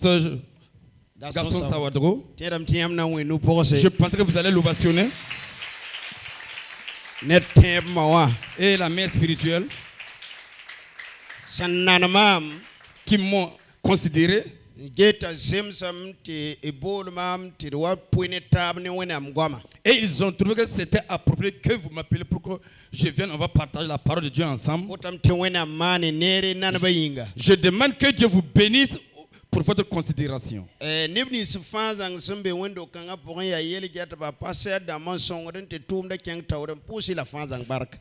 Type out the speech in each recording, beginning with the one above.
pasteur Gaston Sawadro. Je penserai que vous allez l'ovationner. Et la mère spirituelle qui m'ont considéré. Et ils ont trouvé que c'était approprié que vous m'appelez pour que je vienne, on va partager la parole de Dieu ensemble. Je demande que Dieu vous bénisse pour votre considération.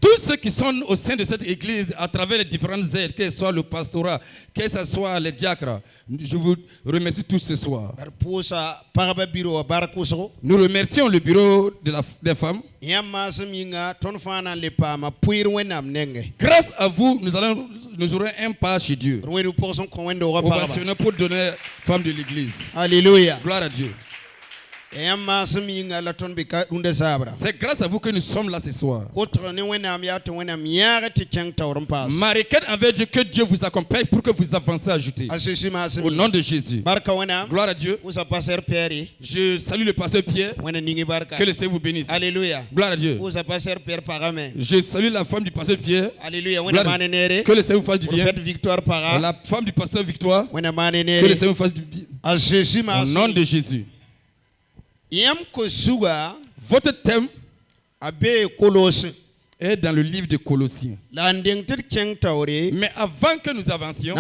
Tous ceux qui sont au sein de cette église, à travers les différentes aides, que ce soit le pastorat, que ce soit les diacres, je vous remercie tous ce soir. Nous remercions le bureau des femmes. Grâce à vous, nous aurons un pas chez Dieu. Ovationnel pour donner femme de l'église. Alléluia. Gloire à Dieu. C'est grâce à vous que nous sommes là ce soir. Ma requête envers Dieu, que Dieu vous accompagne pour que vous avancez à ajouter. Au nom de Jésus. Gloire à Dieu. Je salue le pasteur Pierre. Que le Seigneur vous bénisse. Alléluia. Gloire à Dieu. Je salue la femme du pasteur Pierre. Alléluia. Que le Seigneur vous fasse du bien. La femme du pasteur Victoire. Que le Seigneur vous fasse du bien. Au nom de Jésus. Votre thème est dans le livre de Colossiens. Mais avant que nous avancions,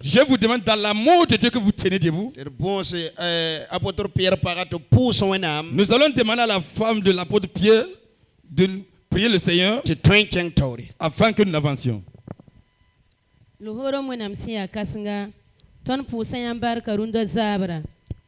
je vous demande dans l'amour de Dieu que vous tenez debout. Nous allons demander à la femme de l'apôtre Pierre de prier le Seigneur afin que nous avancions.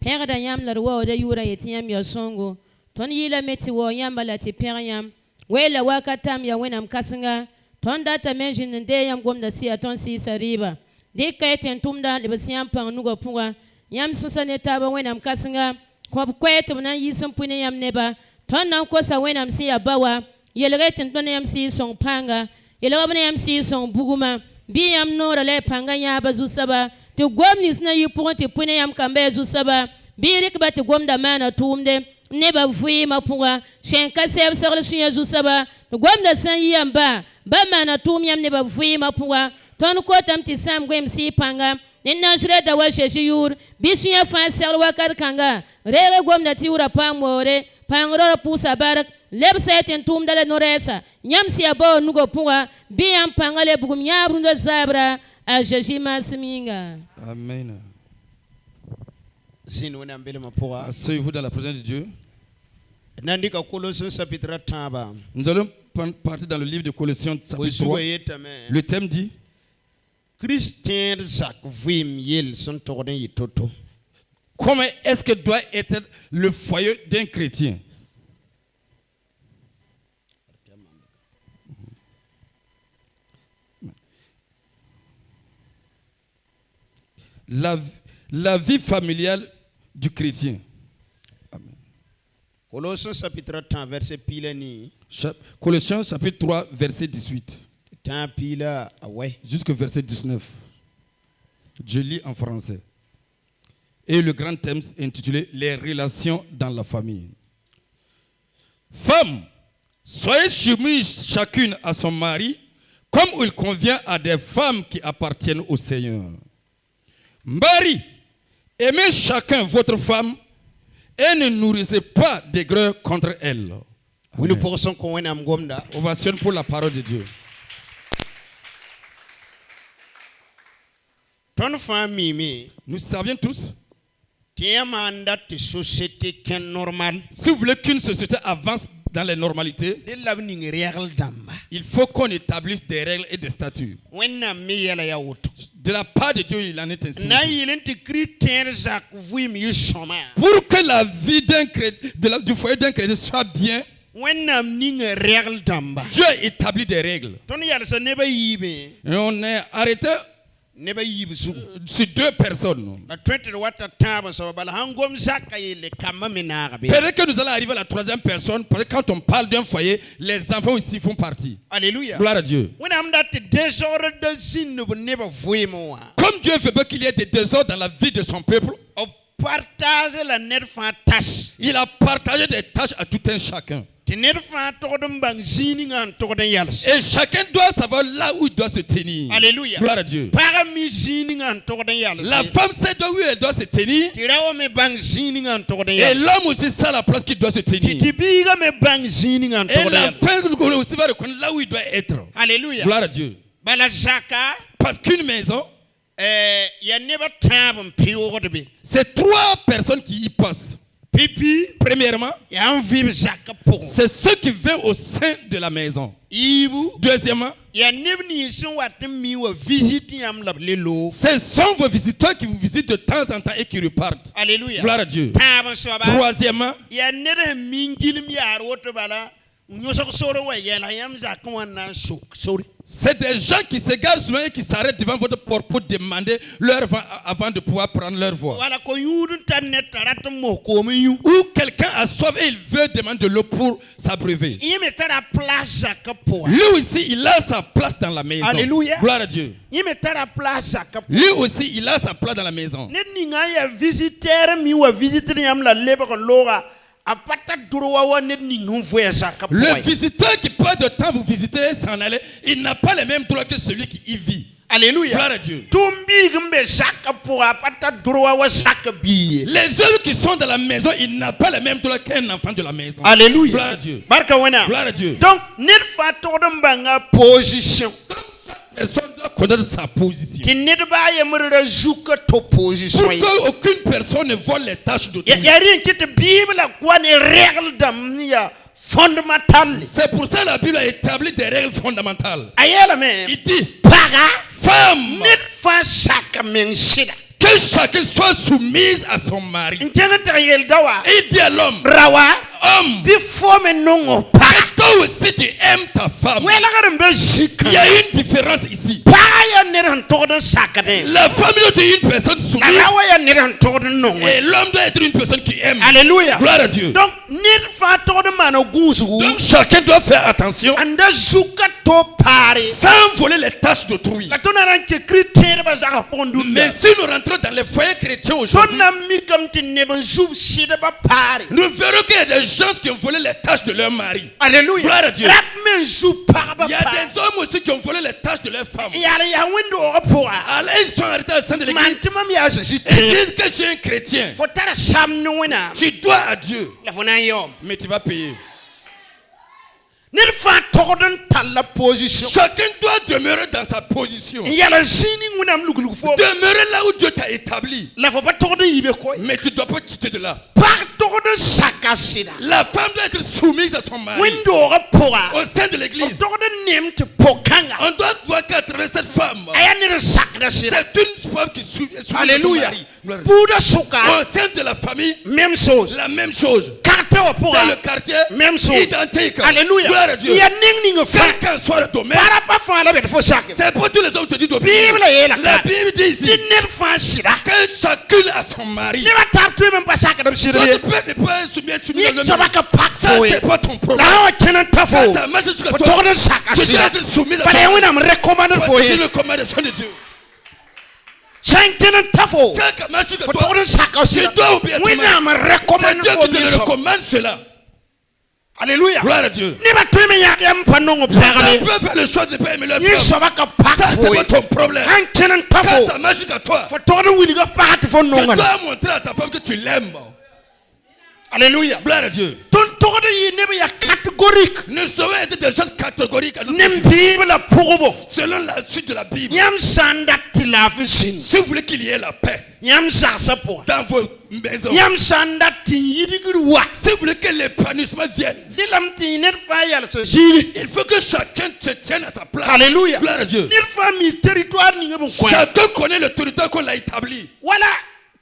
Père d'ayam la roi de yura etiam ya songo ton yila meti wo yamba la ti periam wela wakatam ya wenam kasinga ton data menjin nde yam gomda si aton si sariba de kaiten tumda le basiam pang nugo punga yam susane taba wenam kasinga ko kwete na yisum pune yam neba ton na ko sa wenam si abawa yelretin ton yam si song panga yelabne yam si song buguma bi yam nora le panga ya bazu saba te gomnis na yi ponte pune yam kambe zu saba birik ba te gomda mana tumde ne ba vui ma punga shenka seb sogl sunya zu saba te gomda san yamba ba mana tum yam ne ba vui ma punga ton ko tam ti sam gwem si panga ne na jre da wa sheshi yur bisunya fa sel wakar kanga rere gomda ti ura pamore pangro pusa barak leb seten tum dale noresa nyam si abo nugo punga bi yam pangale bugum nyabru ndo zabra. Amen. Asseyez-vous dans la présence de Dieu. Nous allons partir dans le livre de Colossiens chapitre 3. Le thème dit comment est-ce que doit être le foyer d'un chrétien? La vie familiale du chrétien. Amen. Colossiens chapitre 3, verset 18. Jusqu'au verset 19. Je lis en français. Et le grand thème est intitulé les relations dans la famille. Femmes, soyez soumises chacune à son mari, comme il convient à des femmes qui appartiennent au Seigneur. Mari, aimez chacun votre femme et ne nourrissez pas d'aigreur contre elle. Ovation pour la parole de Dieu. Nous savions tous. Si vous voulez qu'une société avance dans les normalités, il faut qu'on établisse des règles et des statuts. De la part de Dieu, il en est ainsi. Pour que la vie du foyer d'un chrétien soit bien, Dieu établit des règles. Et on est arrêté ne ba yib zu sur 2 personnes. na twente wata taba so bala hangom zaka yele kama menaga be Peut-être que nous allons arriver à la 3e personne, parce que quand on parle d'un foyer, les enfants aussi font partie. alléluia Gloire à Dieu. when am that désordre de zin ne ne ba voyemo Comme Dieu veut pas qu'il y ait des désordres dans la vie de son peuple, o partage la net fantas il a partagé des tâches à tout un chacun. ti net fa to dum bang zini ngan to den yals Et chacun doit savoir là où il doit se tenir. alléluia Gloire à Dieu. parami zini ngan to den yals La femme sait où elle doit se tenir. ti rawo me bang zini ngan to den Et yals l'homme aussi sait la place qu'il doit se tenir. ti biga me bang zini ngan Et to den la yals femme aussi va reconnaître là où il doit être. alléluia Gloire à Dieu. bala zaka Parce qu'une maison, ya ne ba tabam piwo de be c'est 3 personnes qui y passent. pipi Premièrement, ya vivre zaka pour c'est ceux qui viennent au sein de la maison. ibu Deuxièmement, ya nebni son wat mi wa visite yam la lelo ce sont vos visiteurs qui vous visitent de temps en temps et qui repartent. alléluia Gloire à Dieu. tabam so ba Troisièmement, ya nere mingil mi ar woto bala nyosok soro wa ya la yam zaka wana sori c'est des gens qui se garent souvent et qui s'arrêtent devant votre porte pour demander leur vent avant de pouvoir prendre leur voie. wala ko yudun tan net tarat mo ko mi yu Ou quelqu'un a soif et il veut demander de l'eau pour s'abreuver. yime tara place zaka pour Lui aussi, il a sa place dans la maison. Alléluia. Gloire à Dieu. yime tara place zaka Lui aussi, il a sa place dans la maison. net ni nga ya visiteur mi wa visiteur yam la leba ko loga apata droit wa net ni ngum voya zaka pour Le visiteur qui prend de temps vous visiter et s'en aller, il n'a pas les mêmes droits que celui qui y vit. alléluia Gloire à Dieu. tumbi gumbe zaka pour apata droit wa zaka bi Les œuvres qui sont dans la maison, il n'a pas les mêmes droits qu'un enfant de la maison. alléluia Gloire à Dieu. barka wana Gloire à Dieu. donc net fa to dum banga position Personne doit connaître sa position. ki net ba ya murra zuka to position Pour qu'aucune personne ne vole les tâches d'autrui. ya rien qui te bible la quoi ne règle d'amnia fondamentale C'est pour ça que la Bible a établi des règles fondamentales. ayela même Il dit, paga femme, net fa saka men sida que chacun soit soumise à son mari. ntanga ta yel dawa Et il dit à l'homme, rawa homme, before me nongo pa que toi aussi tu aimes ta femme. wela garam be zika Il y a une différence ici. pa ya ne ran to da saka de La femme doit être une personne la soumise rawa ya ne ran to da nongo et l'homme doit être une personne qui aime. alléluia Gloire à Dieu. donc net fa to da mano gusu Donc chacun doit faire attention anda zuka to pare sans voler les tâches d'autrui. la to na ran ke critère ba zaka pondu Mais si nous rentrons dans les foyers chrétiens to aujourd'hui, na mi kam ti ne ban zub sida ba pare nous verrons qu'il y a des gens qui ont volé les tâches de leur mari. alléluia Gloire à Dieu. rap men zub par ba Il y a des hommes aussi qui ont volé les tâches de leur femme. ya window pour Alors ils sont arrêtés au sein de l'église. mantima mi asa Ils sita disent que je suis un chrétien. faut tara sam no wena Tu dois à Dieu, la fona yom mais tu vas payer. ne fa todan talla position Chacun doit demeurer dans sa position. ya la zini wena lugulu fo Demeurer là où Dieu t'a établi. la fo ba todan yibe ko Mais tu ne dois pas quitter de là. par todan saka sida La femme doit être soumise à son mari. window pour Au sein de l'église, todan nem te pokang on doit voir qu'à travers cette femme, aya ne sakra sida c'est une femme qui est soumise à son alléluia mari. Gloire à Dieu. buda suka Au sein de la famille, même chose la même chose. carte pour Dans le quartier, même chose identique. alléluia Gloire à Dieu. ya ning ning fa Quel qu'en soit le domaine, para pa fa la bet fo sak c'est pour tous les hommes te disent Bible est là. La Bible dit ici dinner fa sida que chacune a son mari. ne ba tap tu même pas sak da sida Votre père n'est pas soumis à ni le to ba ka pak Ça, fo c'est pas ton problème. la o kenan tafo Quand ta mère jusqu'à fo toi, todan saka tu dois sida être soumis à ba le wena me recommande fo C'est ye le commandation de Dieu. san kenan tafo Quand ta mère jusqu'à fo toi, todan saka tu sida dois oublier ton wena mari. me C'est recommande Dieu fo qui te ye le so recommande cela. alléluia Gloire à Dieu. ne ba tu me ya yam pa no Tu pagale peux faire le choix de ne pas aimer leur ni femme. so ba ka pak Ça, fo c'est ye pas ton problème. han kenan Quand tafo ta mère jusqu'à toi, fo todan wili ga pak fo no tu ngana dois montrer à ta femme que tu l'aimes. alléluia Gloire à Dieu. ton todan yi ne ba ya catégorique Nous devons être des choses catégoriques à nous. nem bible la pourbo Selon la suite de la Bible. yam sanda tilafi sin Si vous voulez qu'il y ait la paix yam sa po dans vos maisons, yam sanda tin yidigir wa si vous voulez que l'épanouissement vienne, dilam tin net fa yal so jiri il faut que chacun se tienne à sa place. alléluia Gloire à Dieu. net fa mi territoire ni ngam ko Chacun connaît le territoire qu'on a établi. wala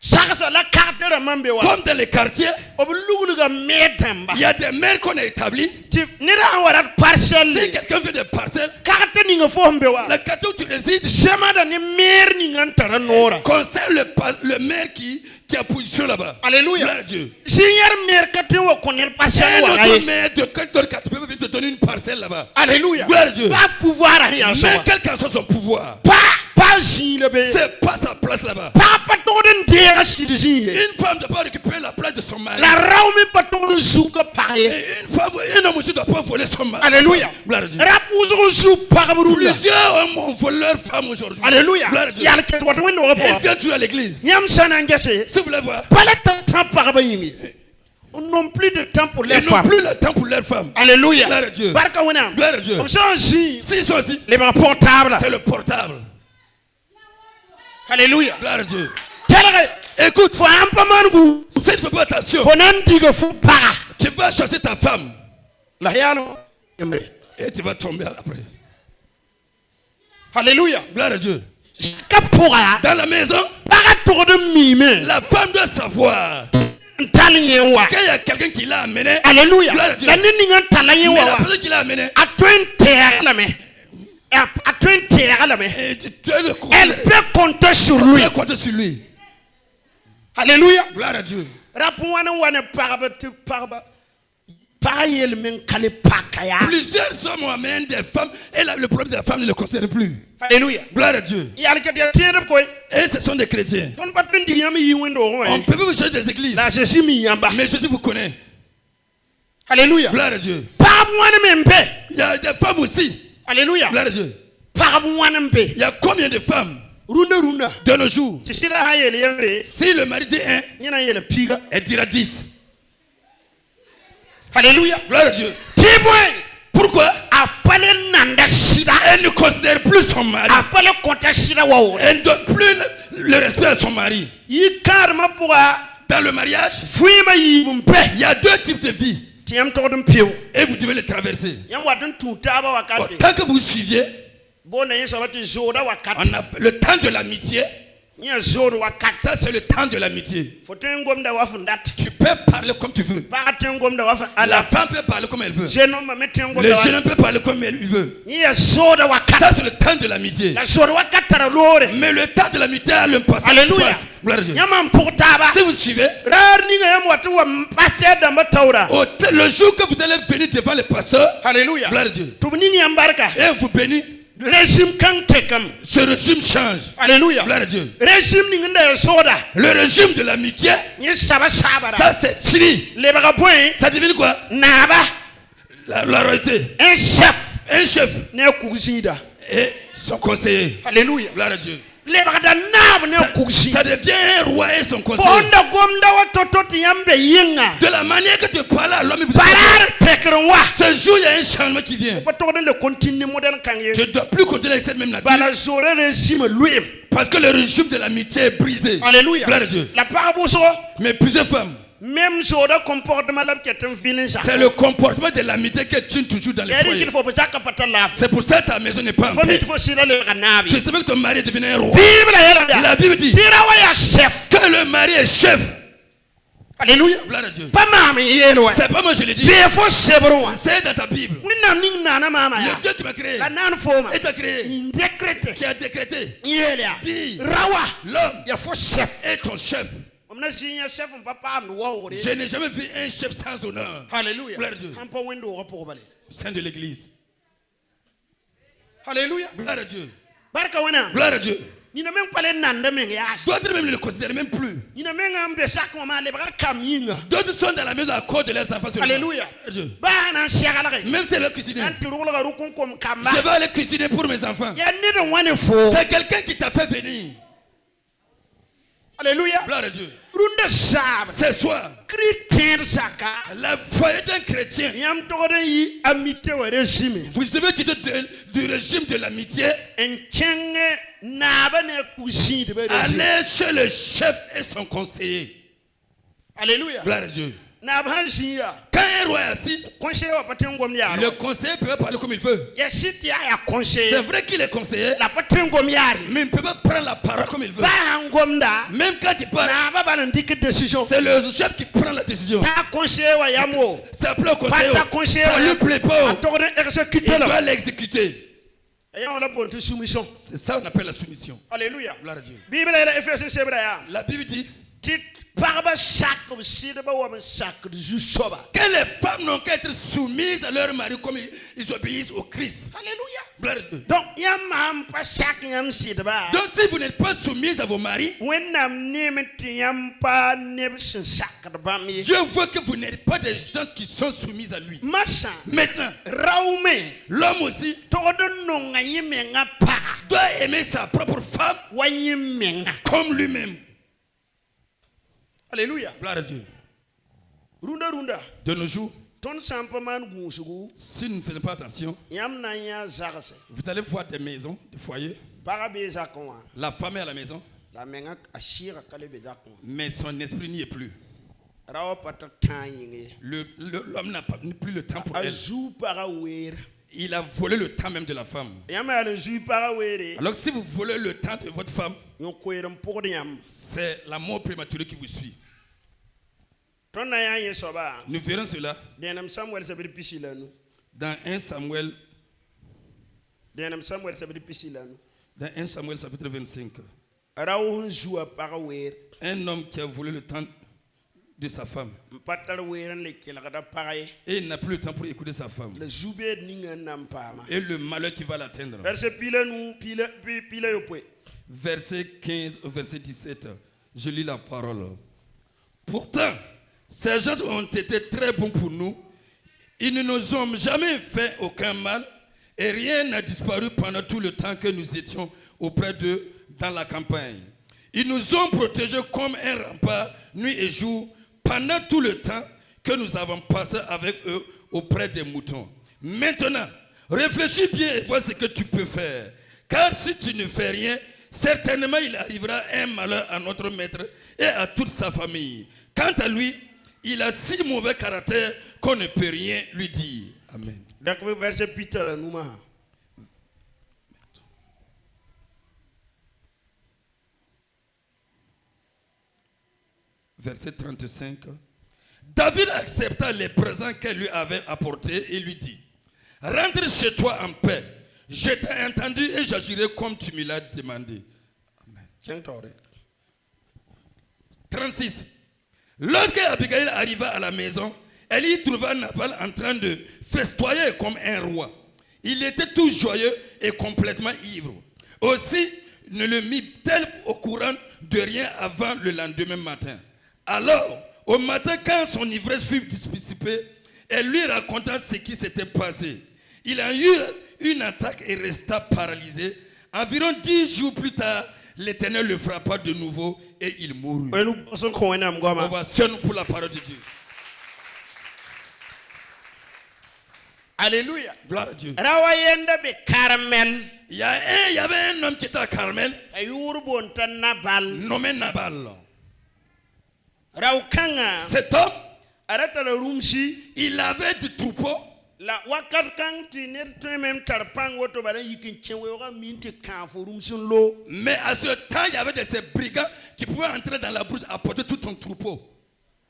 Sakasa la carte de Mambewa. Comme dans les quartiers, Of Luluga Medamba. il y a des maires qu'on a établis. Nira warat parcelle. Si quelqu'un veut des parcelles, Carte ninga fombewa. le quartier où tu résides Jamais dans les maires n'ingantara nora. concerne le maire qui a position là-bas. Alléluia. Gloire à Dieu. Seigneur maire kate wa connaître parcelle Un wa autre maire de quelqu'un qui peut venir te donner une parcelle là-bas. Alléluia. Gloire à Dieu. Pas pouvoir à rien. Mais quel qu'en soit son pouvoir, Pas si le bé. c'est pas sa place là-bas. Pas tourner derrière si de si. Une femme ne doit pas récupérer la place de son mari. La raume pas tourner souka parler. Et une femme, un homme aussi ne doit pas voler son mari. Alléluia. Gloire à Dieu. Rapouzon sou parabroula. Plusieurs hommes ont volé leur femme aujourd'hui. Alléluia. Gloire à Dieu. Y'a le kete wa tourner au Et rapport. viens tu à l'église. Yam sanangase. Si vous voulez voir, Pas le temps parabayimi. On n'a plus de temps pour les ils n'ont femmes. plus le temps pour leurs femmes. Alléluia. Gloire à Dieu. Barka wena. Gloire à Dieu. Comme ça aussi. S'ils sont aussi, Les mains portables. c'est le portable. Alléluia. Gloire à Dieu. Écoute, faut un peu mangu. Si tu ne fais pas attention, Faut n'en dire faut pas. tu vas chercher ta femme La yano. et tu vas tomber après. Alléluia. Gloire à Dieu. Kapura. Dans la maison, Para tour de mime. la femme doit savoir Talinyewa. qu'il y a quelqu'un qui l'a amené. Alléluia. Gloire à Dieu. La ningan Mais la talinyewa. personne qui l'a amené, À toi une terre la main. À toi une terre la main. et tu as le coup. Elle peut compter sur Tu lui. peux compter sur lui. Alléluia. Gloire à Dieu. Rapouana wana parba. Pareil le même kale pakaya. Plusieurs hommes ont amené des femmes et le problème de la femme ne le concerne plus. Alléluia. Gloire à Dieu. Il y a le cas de quoi. Et ce sont des chrétiens. On pas te dire mais On peut vous chercher des églises. là je suis mis en bas. Mais Jésus vous connaît. Alléluia. Gloire à Dieu. Par moi même paix. Il y a des femmes aussi. Alléluia. Gloire à Dieu. Par moi même paix. Il y a combien de femmes Runda. de nos jours? Tu sais là il y a Si le mari dit 1, il y a le piga. elle dira 10. Alléluia. Gloire à Dieu. Témoin. Pourquoi? Appelez nanda sida. Elle ne considère plus son mari. Appelez compte sida wa. Elle ne donne plus le respect à son mari. Il karma pour a Dans le mariage, fui ma yibum paix. il y a deux types de vie. Tiam tordum piu. Et vous devez les traverser. Yam wadun tutaba wakati. Tant que vous suiviez, Bona yesa wati zoda wakati. on a le temps de l'amitié. Nya zoda wakati. Ça, c'est le temps de l'amitié. Faut ngom da wafundat. Tu peux parler comme tu veux. Ba ngom da wafun La ala. femme peut parler comme elle veut. Jeune homme met ngom Le da. jeune homme peut parler comme il veut. Nya zoda wakati. Ça, c'est le temps de l'amitié. La zoda wakati tara lore. Mais le temps de l'amitié a le passé. Alléluia. Gloire à Dieu. Nyama portaba. Si vous suivez, Rar ni ngam watu wa mpate da mataura. le jour que vous allez venir devant le pasteur, Alléluia. gloire à Dieu, Tumni nyambarka. et vous bénit, Régime kan tekam. ce régime change. Alléluia. Gloire à Dieu. Régime ni ngenda soda. Le régime de l'amitié, Ni sabara. ça c'est fini. Les point. Ça devient quoi? Naba. La royauté. Un chef. Un chef Ne kuzida. et son conseiller. Alléluia. Gloire à Dieu. Les nab ne kuzi. Ça devient un roi et son conseiller. Fonda gomda wa tototi yambe yinga. De la manière que tu parles à l'homme, Parar tekrenwa. ce jour, il y a un changement qui vient. Pas tourner le continue moderne kanye. Je ne dois plus continuer avec cette même nature. Bala zore régime lui. Parce que le régime de l'amitié est brisé. Alléluia. Gloire à Dieu. La paraboso. Mais plusieurs femmes, Même zora comportement là qui est un feeling ça. c'est le comportement de l'amitié qui tue toujours dans les Il foyers. faut pas que la. C'est pour ça que ta maison n'est pas en Faut paix. il faut siler le ranabi. Tu savais que ton mari est devenu un roi. Bible là. La Bible dit Tira wa ya chef. que le mari est chef. Alléluia. Gloire à Dieu. Pas mama yelo. C'est pas moi je le dis. Bien faut sebron. C'est dans ta Bible. Winam ning nana mama ya. Le Dieu qui m'a créé La nan foma. et t'a créé, Décrété. qui a décrété, Yelia. dit Rawa. l'homme Il faut chef. est ton chef. On a signé chef on papa nous. Je n'ai jamais vu un chef sans honneur. Alléluia. Gloire à Dieu. Un peu window pour valer. Au sein de l'église. Alléluia. Gloire à Dieu. Barka wana. Gloire à Dieu. Ni na même pas les nanda men ya. D'autres même ne le considèrent même plus. Ni na même ambe chaque moment les bras kaminga. D'autres sont dans la maison à cause de leurs enfants. seulement. Alléluia. Gloire à Dieu. Ba na shagala. Même si elle est cuisiner. Antirula ga rukun kom kamba. Je vais aller cuisiner pour mes enfants. Ya ne de wane fo. C'est quelqu'un qui t'a fait venir. Alléluia. Gloire à Dieu. Runda sab. Ce soir, Chrétien saka. la foyer d'un chrétien. Yam tore yi amité wa régime. Vous savez quitter du régime de l'amitié. En chenge naba ne kusi de régime. Allez chez le chef et son conseiller. Alléluia. Gloire à Dieu. Naba ya. Quand un roi est assis, conseiller wa patin gom yaro le conseiller peut parler comme il veut. ya sit ya C'est conseiller vrai qu'il est conseiller, la patin gom yari mais il ne peut pas prendre la parole comme il veut. ba gom da Même quand il parle, na ba ba ndik décision c'est le chef qui prend la décision. ta conseiller wa yamo C'est appelé au conseiller. pas ta conseiller Ça ne lui plaît pas. atorde exécuter Il là doit l'exécuter. et on a pour soumission. C'est ça qu'on appelle la soumission. Alléluia. Gloire à Dieu. Bible est Ephésiens c'est vrai. La Bible dit Tit parba sac comme si de ba wa sac de soba. que les femmes n'ont qu'à être soumises à leur mari comme ils obéissent au Christ. Alléluia. Gloire à Dieu. Donc yam pas sac yam si de ba. Donc si vous n'êtes pas soumise à vos maris, When nam name yam pas ne sac de ba mi. Dieu voit que vous n'êtes pas des gens qui sont soumis à lui. Massa Maintenant, raume l'homme aussi todo no ngayi menga pa. doit aimer sa propre femme Wa menga. comme lui-même. Alléluia. Gloire à Dieu. Runda De nos jours, ton sampaman gunsugu si nous ne faisons pas attention, yam na ya zakase. vous allez voir des maisons, des foyers. Parabe zakon. La femme est à la maison, La menga ashira kale be zakon. mais son esprit n'y est plus. Rawa pata tanyinge. L'homme n'a plus le temps pour elle. Azu para wer. Il a volé le temps même de la femme. Yama le zu para were. Alors que si vous volez le temps de votre femme, Yo koyram pour yam. c'est la mort prématurée qui vous suit. Ton na ya yesoba. Nous verrons cela Denam Samuel sabri pisilanu. dans 1 Samuel, Denam Samuel sabri pisilanu. dans 1 Samuel chapitre 25. Rawo zu para wer. Un homme qui a volé le temps de sa femme. Patal weran le kelada paraye. Et il n'a plus le temps pour écouter sa femme. Le zube ninga nampama. Et le malheur qui va l'atteindre. Verset pilanu pila yo pwe. Verset 15 au verset 17. Je lis la parole. Pourtant, ces gens ont été très bons pour nous. Ils ne nous ont jamais fait aucun mal. Et rien n'a disparu pendant tout le temps que nous étions auprès d'eux dans la campagne. Ils nous ont protégés comme un rempart, nuit et jour, pendant tout le temps que nous avons passé avec eux auprès des moutons. Maintenant, réfléchis bien et vois ce que tu peux faire. Car si tu ne fais rien, certainement il arrivera un malheur à notre maître et à toute sa famille. Quant à lui, il a si mauvais caractère qu'on ne peut rien lui dire. Amen. Donc verset Peter nouma. Verset 35. David accepta les présents qu'elle lui avait apportés et lui dit, rentre chez toi en paix. Je t'ai entendu et j'agirai comme tu me l'as demandé. Amen. 36. Lorsque Abigail arriva à la maison, elle y trouva Nabal en train de festoyer comme un roi. Il était tout joyeux et complètement ivre. Aussi, ne le mit-elle au courant de rien avant le lendemain matin. Alors, au matin, quand son ivresse fut dissipée, elle lui raconta ce qui s'était passé. Il a eu une attaque et resta paralysé. Environ 10 jours plus tard, l'Éternel le frappa de nouveau et il mourut. Ovation pour la parole de Dieu. Alléluia. Gloire à Dieu. Rawayenda be Carmel. Il y avait un homme qui était à Carmel, Ayurbonta Nabal. nommé Nabal. Raukanga. Cet homme, Arata la rumsi. il avait du troupeau. La wakat kanti ne même tarpang woto bala yikin chewewa minti kanfo rumsun lo. Mais à ce temps, il y avait de ces brigands qui pouvaient entrer dans la brousse, apporter tout son troupeau.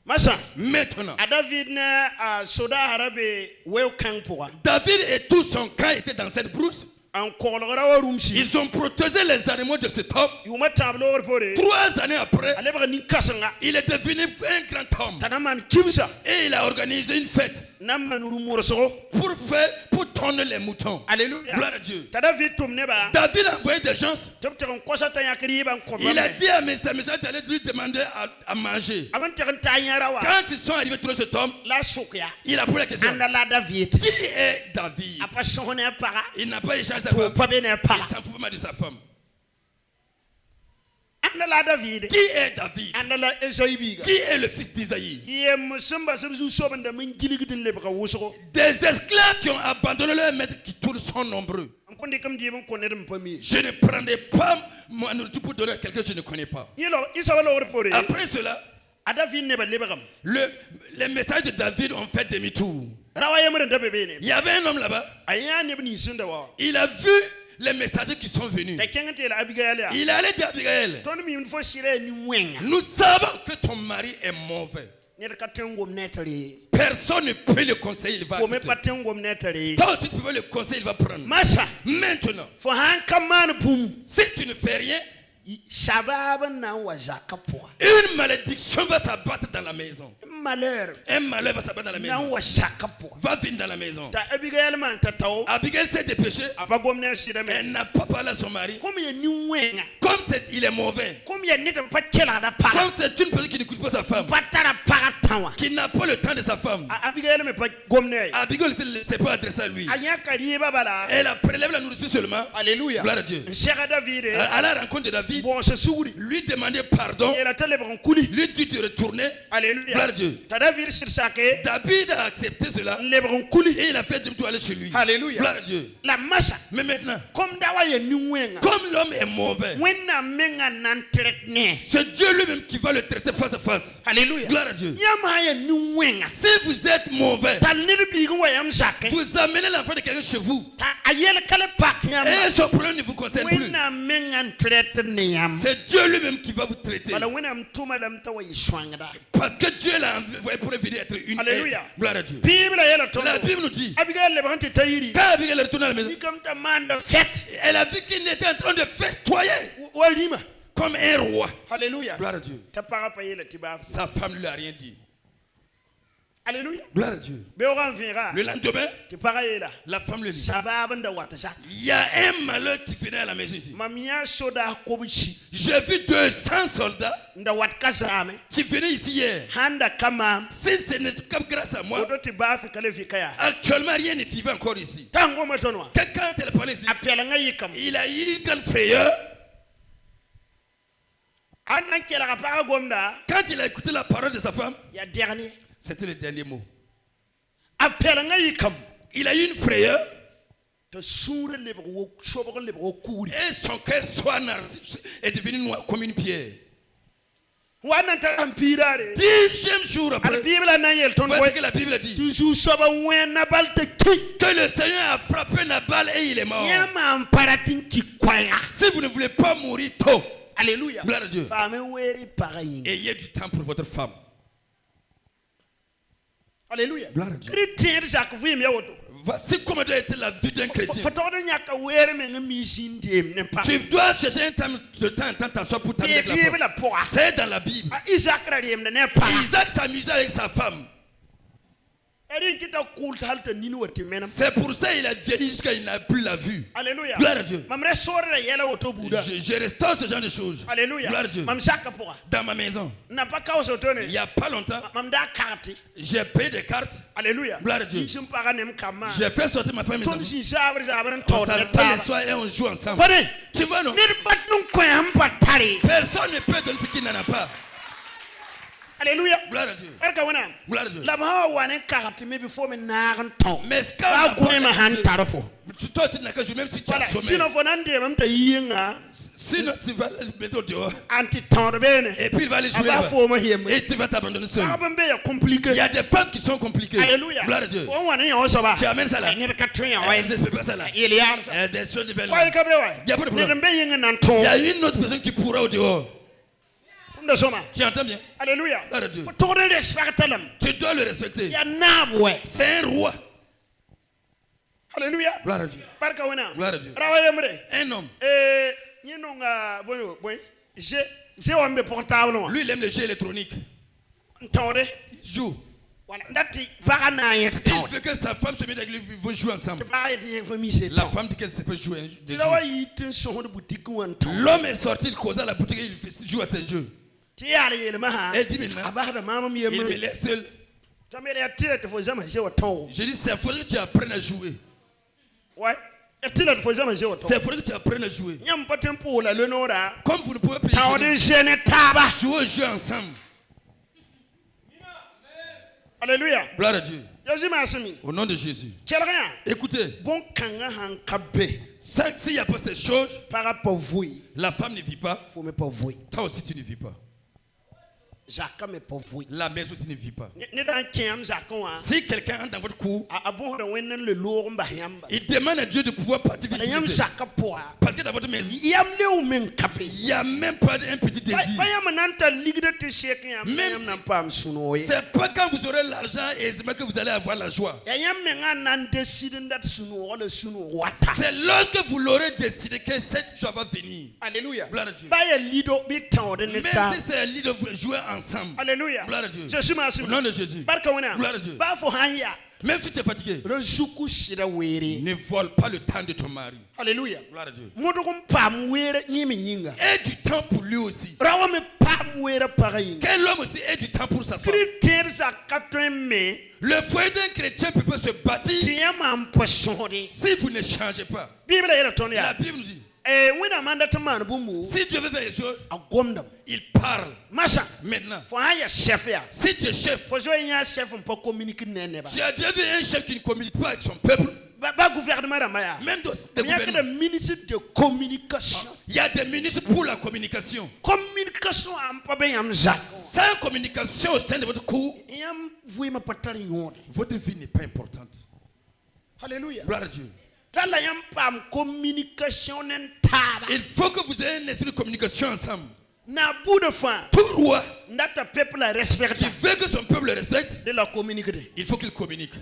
Masa. Maintenant, A David na soda harabe weo kang poa. David et tout son camp étaient dans cette brousse. En kolora rumsi. Ils ont protégé les animaux de cet homme. Yuma tablo orpore. 3 années après, Aleba ni kasanga. il est devenu un grand homme. Tanaman kimsa. Et il a organisé une fête Namman rumurso. pour tonner les moutons. Alléluia. Gloire à Dieu. David tumneba. David a envoyé des gens. Il Il a dit à mes messages d'aller lui demander à manger. Quand ils sont arrivés trouver cet homme, il a posé la question. Qui est David? Il n'a pas échangé sa femme. Il s'en pouvait mal de sa femme. Qui est David? Qui est le fils d'Isaïe? Des esclaves qui ont abandonné leur maître qui tous sont nombreux. Je ne prendrai pas ma nourriture pour donner à quelqu'un que je ne connais pas. Après cela, a David ne ba lebagam Les messages de David ont fait demi-tour. rawa yamre da bebe ne Il y avait un homme là-bas. aya ne bni sunda wa Il a vu les messagers qui sont venus. ta kengate la Abigail ya Il allait dire à Abigail, ton mi fo sire ni wenga nous savons que ton mari est mauvais. ne ka tengom netare Personne ne peut le conseiller, il va fo me accepter. pa tengom netare Toi aussi tu peux le conseiller, il va prendre. masa Maintenant, fo han kaman pum si tu ne fais rien, shabab na wa zakapoa une malédiction va s'abattre dans la maison. malheur Un malheur va s'abattre dans la na maison. wa zakapoa Va venir dans la maison. ta Abigail man ta taw Abigail s'est dépêchée. apa gomne sire me Elle n'a pas parlé à son mari. comme ye ni wenga Comme il est mauvais. comme ye ne pa kela da pa Comme c'est une personne qui n'écoute pas sa femme. patara pa tawa Qui n'a pas le temps de sa femme. Abigail me pa gomne Abigail ne s'est pas adressée à lui. anya kariye babala Elle a prélevé la nourriture seulement. alléluia Gloire à Dieu. Cheikh David À la rencontre de David, bon se souri lui demander pardon. et la télé bon kuli Lui dit de retourner. alléluia Gloire à Dieu. ta David sur sake David a accepté cela. le bon kuli Et il a fait demi-tour aller chez lui. alléluia Gloire à Dieu. la massa Mais maintenant, comme dawa ye ni wenga comme l'homme est mauvais, wenna menga nan tretne c'est Dieu lui-même qui va le traiter face à face. alléluia Gloire à Dieu. yama ye ni wenga Si vous êtes mauvais, tal ne bi go yam sake vous amenez l'enfant de quelqu'un chez vous. ta ayel kala pak yam Et son problème ne vous concerne plus. wenna menga tretne yam C'est Dieu lui-même qui va vous traiter. wala wenna mtuma dam tawa yi swangda Parce que Dieu l'a envoyé pour venir être une aide. Alléluia. Gloire à Dieu. bible yela to La Bible nous dit, Abigail le bante tayiri quand Abigail est retournée à la maison, ni comme ta manda fête elle a vu qu'il était en train de festoyer walima comme un roi. alléluia Gloire à Dieu. ta para pa yela tibaf Sa femme ne lui a rien dit. alléluia Gloire à Dieu. be oran vira Le lendemain, ti para yela la femme le dit, sabab nda wata sa il y a un malheur qui venait à la maison ici. mamia soda kobishi J'ai vu 200 soldats nda wat kasame qui venaient ici hier. handa kama Si ce n'est pas grâce à moi, odo ti bafi kale fikaya actuellement rien ne vivait encore ici. tango matonwa Que quand elle parlait ici, apela nga yikam il a eu une grande frayeur. anna kela ka pa gomda Quand il a écouté la parole de sa femme, ya dernier c'était le dernier mot. apela nga yikam Il a eu une frayeur to sure le bo sobo le bo kuri et son cœur est devenu noir comme une pierre. wana ta ampirare 10e jour al après, bible na yel ton voici boy ce que la Bible dit. toujours soba wena balte ki Que le Seigneur a frappé Nabal et il est mort. yama amparatin ki kwaya Si vous ne voulez pas mourir tôt, alléluia gloire à Dieu, femme weri pareil ayez du temps pour votre femme. alléluia Gloire à Dieu. chrétien jacques vous me woto Voici comment doit être la vie d'un chrétien. foto de nyaka weri me ngami jindem ne pa Tu dois chercher un temps de temps en temps t'asseoir pour t'amener avec la bible femme. la poa C'est dans la Bible. isaac radiem ne pa Isaac s'amusait avec sa femme. erin kita kulta halta nini wati menam C'est pour ça qu'il a vieilli jusqu'à il n'a plus la vue. alléluia Gloire à Dieu. mamre sore yela woto buda Je restaure ce genre de choses. alléluia Gloire à Dieu. mam saka poa Dans ma maison, na pa ka woto il ne n'y a pas longtemps, mam da carte j'ai payé des cartes. alléluia Gloire à Dieu. sim para nem kama J'ai fait sortir ma femme et mes ton enfants. si sabre sabran On to s'appelle les soirs et on joue ensemble. pare Tu vois, non? nir bat nun ko am patari Personne ne peut donner ce qu'il n'en a pas. alléluia Gloire à Dieu. barka wana Gloire à Dieu. la ba wane carte me before me naran to Mais ce ba qu'on ko ma han tarfo toi, tu n'as qu'à jouer, même si tu as voilà sommeil. sinon fo nan de mam ta yinga Sinon, tu vas le mettre au dehors. anti ton bene Et puis il va aller jouer aba là-bas. fo ma hiem Et tu vas t'abandonner seul. ba be ya compliqué Il y a des femmes qui sont compliquées. alléluia Gloire à Dieu. fo wane yo so ba Tu amènes ça là. nir ka tun ya Eh, ouais je ne fais pas ça là. il y a Eh, des choses de belles. ouais ka be Il y a pas de ouais problème. ne be yinga nan to Il y a une autre personne qui pourra au dehors. ndo soma Tu entends bien? alléluia Gloire à Dieu. fo to de respectalam Tu dois le respecter. ya nabwe C'est un roi. alléluia Gloire à Dieu. barka wana Gloire à Dieu. rawa yemre Un homme. ñino nga boy boy j'ai wambe portable mo Lui, il aime les jeux électroniques. tawde Il joue. voilà ndati vaga na yeta Il tawde veut que sa femme se mette avec lui. Ils vont jouer ensemble. ba yeti fa mi se La taw femme dit qu'elle sait pas jouer des la wa jeux. yite so de boutique wan taw L'homme est sorti, il cause à la boutique et il joue à ses jeux. ti yale yele ma ha Elle dit maintenant, abada mama mi il me yemre laisse seul. tamele ya tete fo zama je wa taw Je dis, c'est faudrait que tu apprennes à jouer. ouais etila fo zama je wa taw C'est faudrait que tu apprennes à jouer. nyam patem pour la le nora Comme vous ne pouvez plus taw de jene taba jouer au jeu ensemble. alléluia Gloire à Dieu. yaji ma sami Au nom de Jésus. kelrien Écoutez, bon kanga han kabe s'il n'y a pas ces choses, par rapport vous la femme ne vit pas. faut me pas vous Toi aussi, tu ne vis pas. zaka me povui la maison aussi ne vit pas. ne dan kem zaka wa Si quelqu'un entre dans votre cour, a bon de wenen le lour mba yamba il demande à Dieu de pouvoir partir vite. yam zaka poa Parce que dans votre maison, yam le men kape il n'y a même pas un petit désir. ba yam nanta ligde te shek yam Même yam si- nan pam suno ye C'est pas quand vous aurez l'argent aisément que vous allez avoir la joie. yam me nan décide ndat suno le suno wata C'est lorsque vous l'aurez décidé que cette joie va venir. alléluia Gloire à Dieu. ba ya lido bi tan de Même neta si c'est un lit de vous jouer ensemble. alléluia Gloire à Dieu. jésus ma Au nom de Jésus. barka wana Gloire à Dieu. ba fo hanya Même si tu es fatigué, rezuku shira were ne vole pas le temps de ton mari. alléluia Gloire à Dieu. modokum pam were nyimi nyinga Et du temps pour lui aussi. rawa me pam were parayinga Quel homme aussi ait du temps pour sa femme. critère za katwen me Le foyer d'un chrétien peut se bâtir tiya man poisson de si vous ne changez pas. bible yera ton La ya Bible nous dit, wina manda tamana bumu si Dieu veut faire les choses, a gomdam il parle. masa Maintenant, fo hanya chef ya si tu es chef, fo zo nya chef on peut communiquer nene ba tu as déjà vu un chef qui ne communique pas avec son peuple, ba gouvernement da maya même dans il y a que des gouvernements. ministres de communication Il y a des ministres pour la communication. communication am pa be yam za Sans communication au sein de votre cour, yam vui ma patari nyode votre vie n'est pas importante. alléluia Gloire à Dieu. tala yam pam communication nen taba Il faut que vous ayez un esprit de communication ensemble. na bout de fin Tout roi ndata peuple la respecte qui veut que son peuple le respecte, de la communiquer il faut qu'il communique.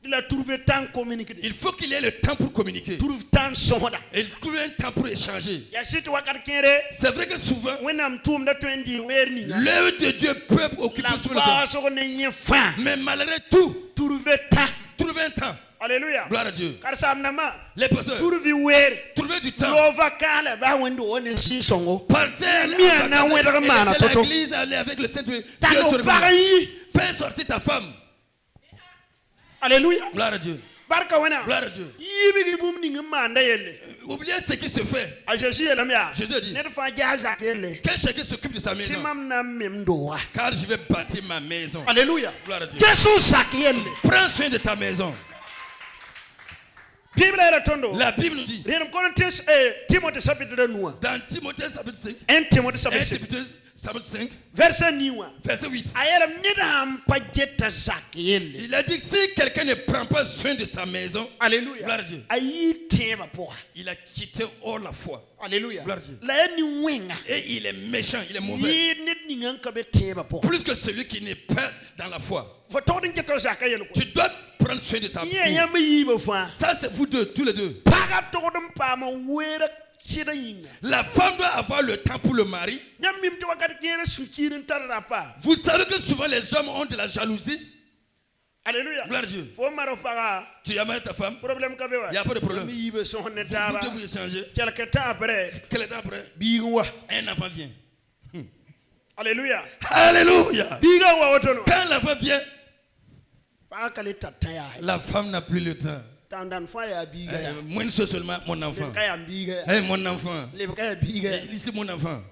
de la trouver temps communiquer Il faut qu'il ait le temps pour communiquer. trouve temps sonda Et il trouve un temps pour échanger. ya situ wakati kere C'est vrai que souvent, wenam tum da 20 werni na l'œuvre de Dieu peut occuper la souvent le temps. base on est fin Mais malgré tout, trouver temps trouver un temps. alléluia Gloire à Dieu. car ça amnama Les pasteurs, trouver wer trouvez du temps. lova kala ba wendo on si songo Partez à Mia na wedra mana toto. l'église, allez avec le Saint-Esprit. tano pareil Fais sortir ta femme. alléluia Gloire à Dieu. barka wana Gloire à Dieu. yibi bum ni manda yelle Oubliez ce qui se fait. a jésus yelle mia Jésus a dit, ne fa jaza yelle que chacun s'occupe de sa maison. timam na memdo Car je vais bâtir ma maison. alléluia Gloire à Dieu. jesus sak yelle Prends soin de ta maison. bible era tondo La Bible nous dit, Rien Corinthiens Timothée chapitre 2 dans Timothée chapitre 5, 1 Timothée 1 chapitre 5 Timothée chapitre 5, verset niwa verset 8. ayela nida ampa jetta sak yelle Il a dit que si quelqu'un ne prend pas soin de sa maison, alléluia gloire à Dieu, ayi teba poa il a quitté hors la foi. alléluia Gloire à Dieu. la ni wenga Et il est méchant, il est mauvais. yi nit ni nganka be teba poa Plus que celui qui n'est pas dans la foi. fo tawdin jetta sak yelle ko Tu dois prendre soin de ta yi vie. yamba yi ba fa Ça, c'est vous deux, tous les deux. paga tawdin pa ma wera sida yinga La femme doit avoir le temps pour le mari. nyam mim to wakati kere sukirin tarara pa Vous savez que souvent les hommes ont de la jalousie. alléluia Gloire à Dieu. fo maro paga Tu as marié ta femme, problème ka be wa il n'y a pas de problème. mi yibe son ne Vous taba devez vous échanger. quelque temps après Quel est après? biwa Un enfant vient. alléluia Alléluia. biga wa otono Quand l'enfant vient, pa kale tataya la femme n'a plus le temps. tandan fa ya biga ya Moi, une chose seulement, mon enfant. ka ya biga Hey, mon enfant. le ka ya biga Ici, mon enfant.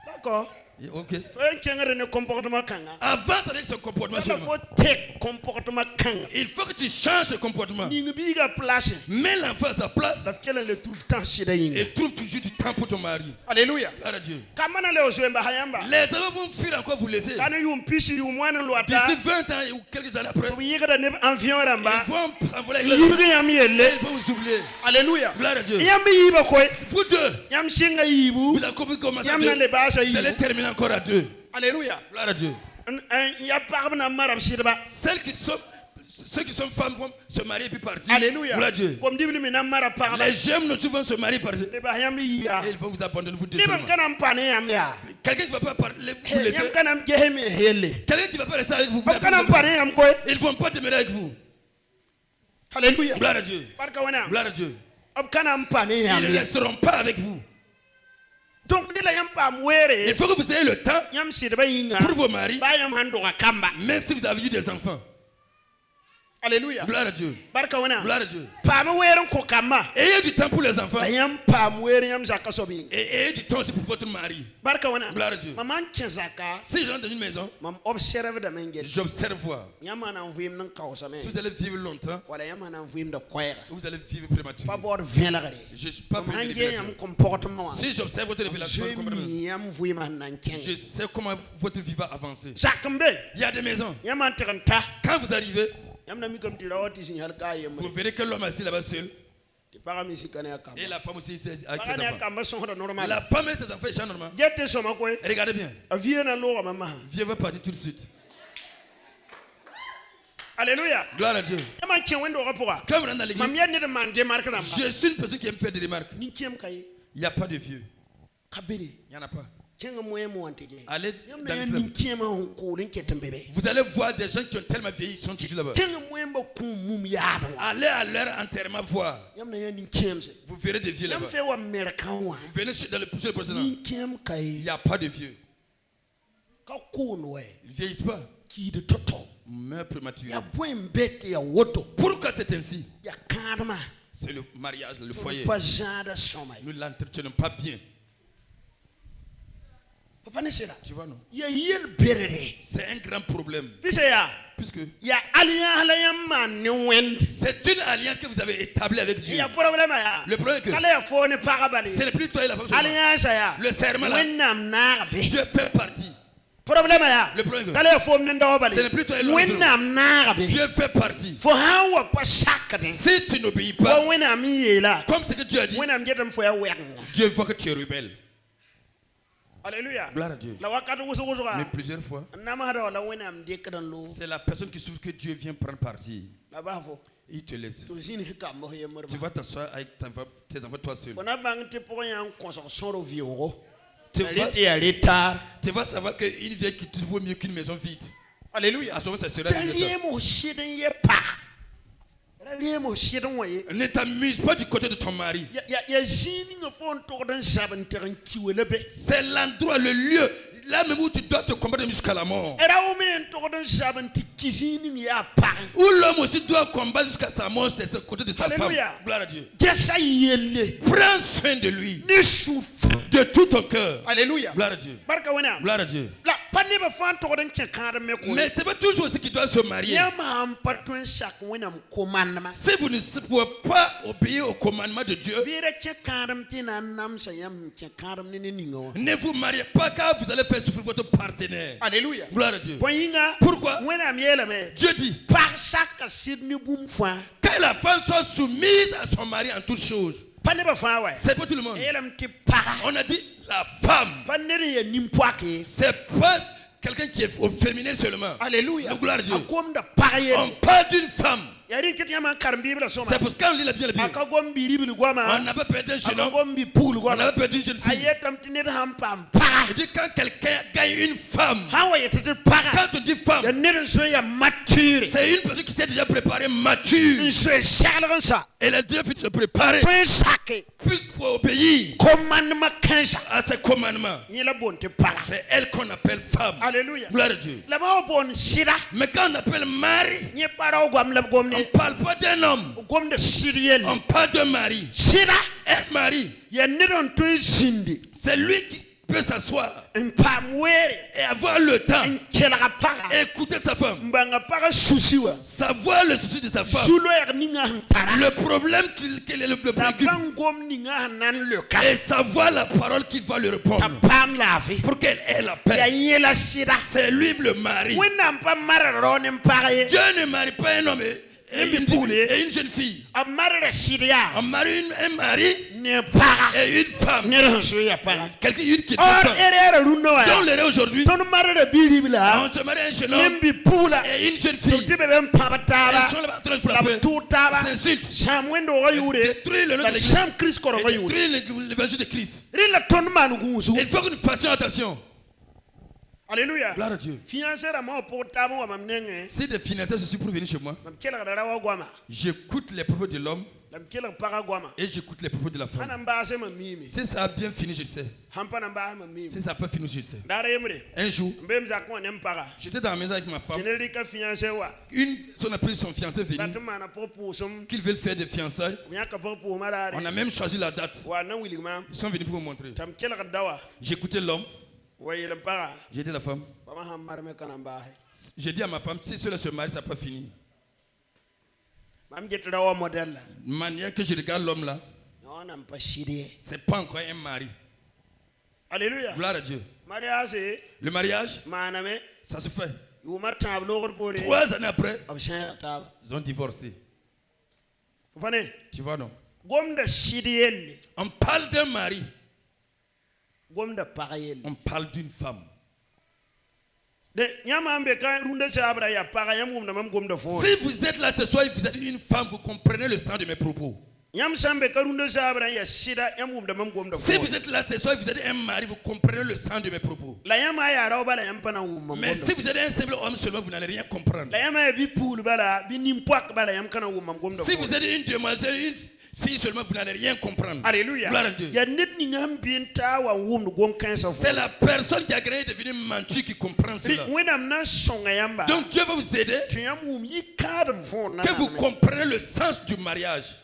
d'accord Ok. faut changere ne comportement kanga Avance avec ce comportement il seulement. faut tek comportement kanga Il faut que tu changes ce comportement. ni biga place Mets l'enfant à sa place daf kele le trouve temps sida yinga et trouve toujours du temps pour ton mari. alléluia Gloire à Dieu. kamana le osemba hayamba Les enfants vont fuir encore vous laisser. kana yum pisi yum mwana lo D'ici ata 20 ans ou quelques années après, to yiga da ne envion ramba ils vont s'envoler avec les yibiga yam yelle Ils vont vous oublier. alléluia Gloire à Dieu. yam yiba koy Vous deux, yam singa yibu vous avez commencé à yam na deux. le basa Vous allez yibu terminer encore à deux. alléluia Gloire à Dieu. ya parba na marab sirba Ceux qui sont femmes vont se marier et puis partir. alléluia Gloire à Dieu. comme dit lui na marab parba Les jeunes ne vont se marier et partir. le ba yam yiba Et ils vont vous abandonner, vous deux ni bam seulement. kana mpane yam ya Quelqu'un qui ne va pas parler, vous laisser. yam kana mjeheme hele Quelqu'un qui ne va pas rester avec vous. vous bam kana l'abandonnez. mpane yam koy Ils ne vont pas demeurer avec vous. alléluia Gloire à Dieu. barka wana Gloire à Dieu. ab kana mpane Ils yam ne ya resteront pas avec vous. donc ni la yam pam Il were faut que vous ayez le temps yam sirba yinga pour vos maris, ba yam hando ka kamba même si vous avez eu des enfants. Alléluia. Gloire à Dieu. Barka wana. Gloire à Dieu. Pam weerin ko kamma. Ayez du temps pour les enfants. Ayam pam weerin yam zaka sobi. Et ayez du temps aussi pour votre mari. Barka wana. Gloire à Dieu. Maman zaka. Si je rentre dans une maison, Mam observe da mengel. j'observe voir. Yama na vim nan kausa me. Si vous allez vivre longtemps, Wala yama na vim da koyra. vous allez vivre prématuré. Pa bord vin la gare. Je ne suis pas pour une Hanje révélation. yam comportement. Si j'observe votre révélation, Yam vim nan ken. je sais comment votre vie va avancer. Zakambe. Il y a des maisons. Yama teranta. Quand vous arrivez, Yam na mi comme tirawati signal kayem. vous verrez que l'homme assis là-bas seul Ti para mi sikane akam. et la femme aussi ici avec ses Para ne enfants. akam son da normal. La femme et ses enfants, ils sont normaux. Jette soma koy. Regardez bien. Avie na lo mama. Viens va partir tout de suite. Alléluia. Gloire à Dieu. Yama chen wendo rapora. Quand vous rentrez dans l'église, Mam yenne de man démarque na. je suis une personne qui aime faire des remarques. Ni kiem kay. Il n'y a pas de vieux. Kabiri. Il n'y en a pas. Chenga moye mo anteje. Allez Yam dans na l'islam. ni kiem on ko len ketem bébé. Vous allez voir des gens qui ont tellement vieilli, ils sont toujours là-bas. Chenga moye mo ko mum ya no. Allez à leur enterrement voir. Yam na yan ni kiem se. Vous verrez des vieux Yam là-bas. fe wa merkan wa. Vous venez dans le prochain président. Ni kiem Il kay. n'y a pas de vieux. Ka ko no we. Ils ne vieillissent pas. Ki de toto. Meurent prématuré. Ya point bête ya woto. Pourquoi c'est ainsi? Ya kadma. C'est le mariage, le foyer. Pas jada somay. Nous ne l'entretenons pas bien. Papa ne sera. Tu vois, non? Ya yel berere. C'est un grand problème. Pise ya. Puisque Ya alliance la yam man ni wend. c'est une alliance que vous avez établie avec Dieu. Ya problème ya. Le problème est que Kale ya fo ne parabali. ce n'est plus toi et la femme seulement. Alliance ya. Le serment là, Wennam narbe. Dieu fait partie. Problème ya. Le problème est que Kale ya fo ne ndaw bali. ce n'est plus toi et l'homme. Wennam narbe. Dieu fait partie. Fo hawa pa sakane. Si tu n'obéis pas, Fo wennam yela. comme ce que Dieu a dit, Wennam jetam fo ya wenga. Dieu voit que tu es rebelle. Alléluia. Gloire à Dieu. La wakati wusu wusu Mais ka. plusieurs fois, Nama hada wala wennam dekran lo. c'est la personne qui souffre que Dieu vient prendre parti. La bafo. Il te laisse. To sini hikam mo yemur. Tu vas t'asseoir avec tes enfants toi seul. Fo na bang te pour yan construction ro vioro. Tu Ya retard. vas savoir qu'une vieille qui te vaut mieux qu'une maison vide. Alléluia. À ce moment, ça sera mieux. Taliemo shiden ye pa. Taliemo shiden waye. Ne t'amuse pas du côté de ton mari. Ya zini nga fon torden saben teren kiwelebe. C'est l'endroit, le lieu, là même où tu dois te combattre jusqu'à la mort. Era o men torden saben ti kizini ya pa. Où l'homme aussi doit combattre jusqu'à sa mort, c'est ce côté de sa Alléluia. femme. Gloire à Dieu. Jesa yele. Prends soin de lui, Ni souffre. de tout ton cœur. Alléluia. Gloire à Dieu. Barka wana. Gloire à Dieu. La panne ba fon torden chekare me ko. Mais c'est pas toujours aussi qu'il doit se marier. Yama am patun sak wana commandement. Si vous ne pouvez pas obéir au commandement de Dieu, Bire chekare tina nam sayam chekare ni ningo. ne vous mariez pas car vous allez faire souffrir votre partenaire. Alléluia. Gloire à Dieu. Boyinga. Pourquoi? Wana miela me. Dieu dit Par chaque sidni boum foi. que la femme soit soumise à son mari en toutes choses. Panne ba fa wa. C'est pas tout le monde. Elam ti para. On a dit la femme. Panne ye nimpoake. C'est pas quelqu'un qui est au féminin seulement. Alléluia. Gloire à Dieu. Akom da paraye. On parle d'une femme. Yari kiti yama karam Bible soma. C'est parce qu'on lit la Bible. Akagom bi Bible On goma. n'a pas perdu un jeune homme. Akagom bi pool On goma. n'a pas perdu une jeune fille. Ayetam tinir ham pam para. Il dit quand quelqu'un gagne une femme, Hawa yete para. quand on dit femme, Ya nir so ya mature. c'est une personne qui s'est déjà préparée, mature. So shalran sa. Elle a déjà pu se préparer Prin sake. puis pour obéir Commandement 15. à ses commandements. Yela bonte para. C'est elle qu'on appelle femme. Alléluia. Gloire à Dieu. La ba bon sira. Mais quand on appelle mari, Nye para gom la gom on ne. ne parle pas d'un homme, Gom de siriel. on parle d'un mari. Sira. Un mari, Ya niron to zindi. c'est lui qui peut s'asseoir Mpam were. et avoir le temps Nkela para. écouter sa femme, Mbanga para susiwa. savoir le souci de sa femme, Sulo er ninga hantara. le problème qu'il est le préoccupe Tabangom ninga hanan le ka. et savoir la parole qu'il va lui répondre Tabam la fi. pour qu'elle ait la Ya paix. yela sira. C'est lui le mari. Wena mpa mara ronem pare. Dieu ne marie pas un homme et une jeune fille. Amara siria. On marie un mari Ne para. et une femme. Ne so ya para. Quelqu'un une qui est Or femme. erere runo Donc ya. l'heure aujourd'hui, Ton mara de bilibla. on se marie un jeune homme Nembi pula. et une jeune fille. Tibe ben papa Ils taba. sont là en train de La frapper. tutaba. S'insultent. Samwendo ga yure. Détruire le nom de La l'église. sam Christ koro ga Et yure. détruire l'évangile de Christ. Rila ton manu gusu. Il faut que nous fassions attention. Alléluia. Gloire à Dieu. Fiancera mo portable wa mamnenge. Si des financiers se sont pour venir chez moi, Mam kela ga rawa goma. j'écoute les propos de l'homme La mkela para guama. Et j'écoute les propos de la femme. Ana mbase ma mimi. Si ça a bien fini, je sais. Hampa na mbase ma mimi. Si ça n'a pas fini, je sais. Dara yemre. Un jour, Mbem za ko nem para. j'étais dans la maison avec ma femme. Général ka fiancé wa. On a pris son fiancé venu, Latuma na propose qu'ils veulent faire des fiançailles. Miya ka propose marare. On a même choisi la date. Wa na wili ma. Ils sont venus pour me montrer. Tam kela ka dawa. J'écoutais l'homme. Wa yele para. J'ai dit à la femme. Bama ham marme kana mbahe. J'ai dit à ma femme, si cela se marie, ça n'a pas fini. Mam jet dawa modèle. Manière que je regarde l'homme là, Non na mpa shide. c'est pas encore un mari. Alléluia. Gloire à Dieu. Mariage Le mariage, maname. ça se fait. Yu martab lo ko 3 années après, Abshan tab. ils ont divorcé. Fane. Tu vois, non? Gomda shidiyelle. On parle d'un mari, Gomda parayelle. on parle d'une femme. De nyama ambe kan runda sabra ya para yam gomda mam gomda fo. Si vous êtes là ce soir et vous êtes une femme, vous comprenez le sens de mes propos. Nyam sambe ka runda sabra ya sida yam gomda mam gomda fo. Si vous êtes là ce soir et vous êtes un mari, vous comprenez le sens de mes propos. La yama ya raw bala yam pana wum mam. Mais si vous êtes un simple homme seulement, vous n'allez rien comprendre. La yama ya bi poul bala bi nimpoak bala yam kana wum mam gomda fo. Si vous êtes une demoiselle, une fille seulement, vous n'allez rien comprendre. Alléluia. Gloire à Dieu. Ya net ni ngam bin ta wa wum gom kan sa fo. C'est la personne qui a gagné devenu mentu qui comprend cela. Wenam na songa yamba. Donc Dieu va vous aider tu yam wum yi kadam fo na. que vous comprenez le sens du mariage.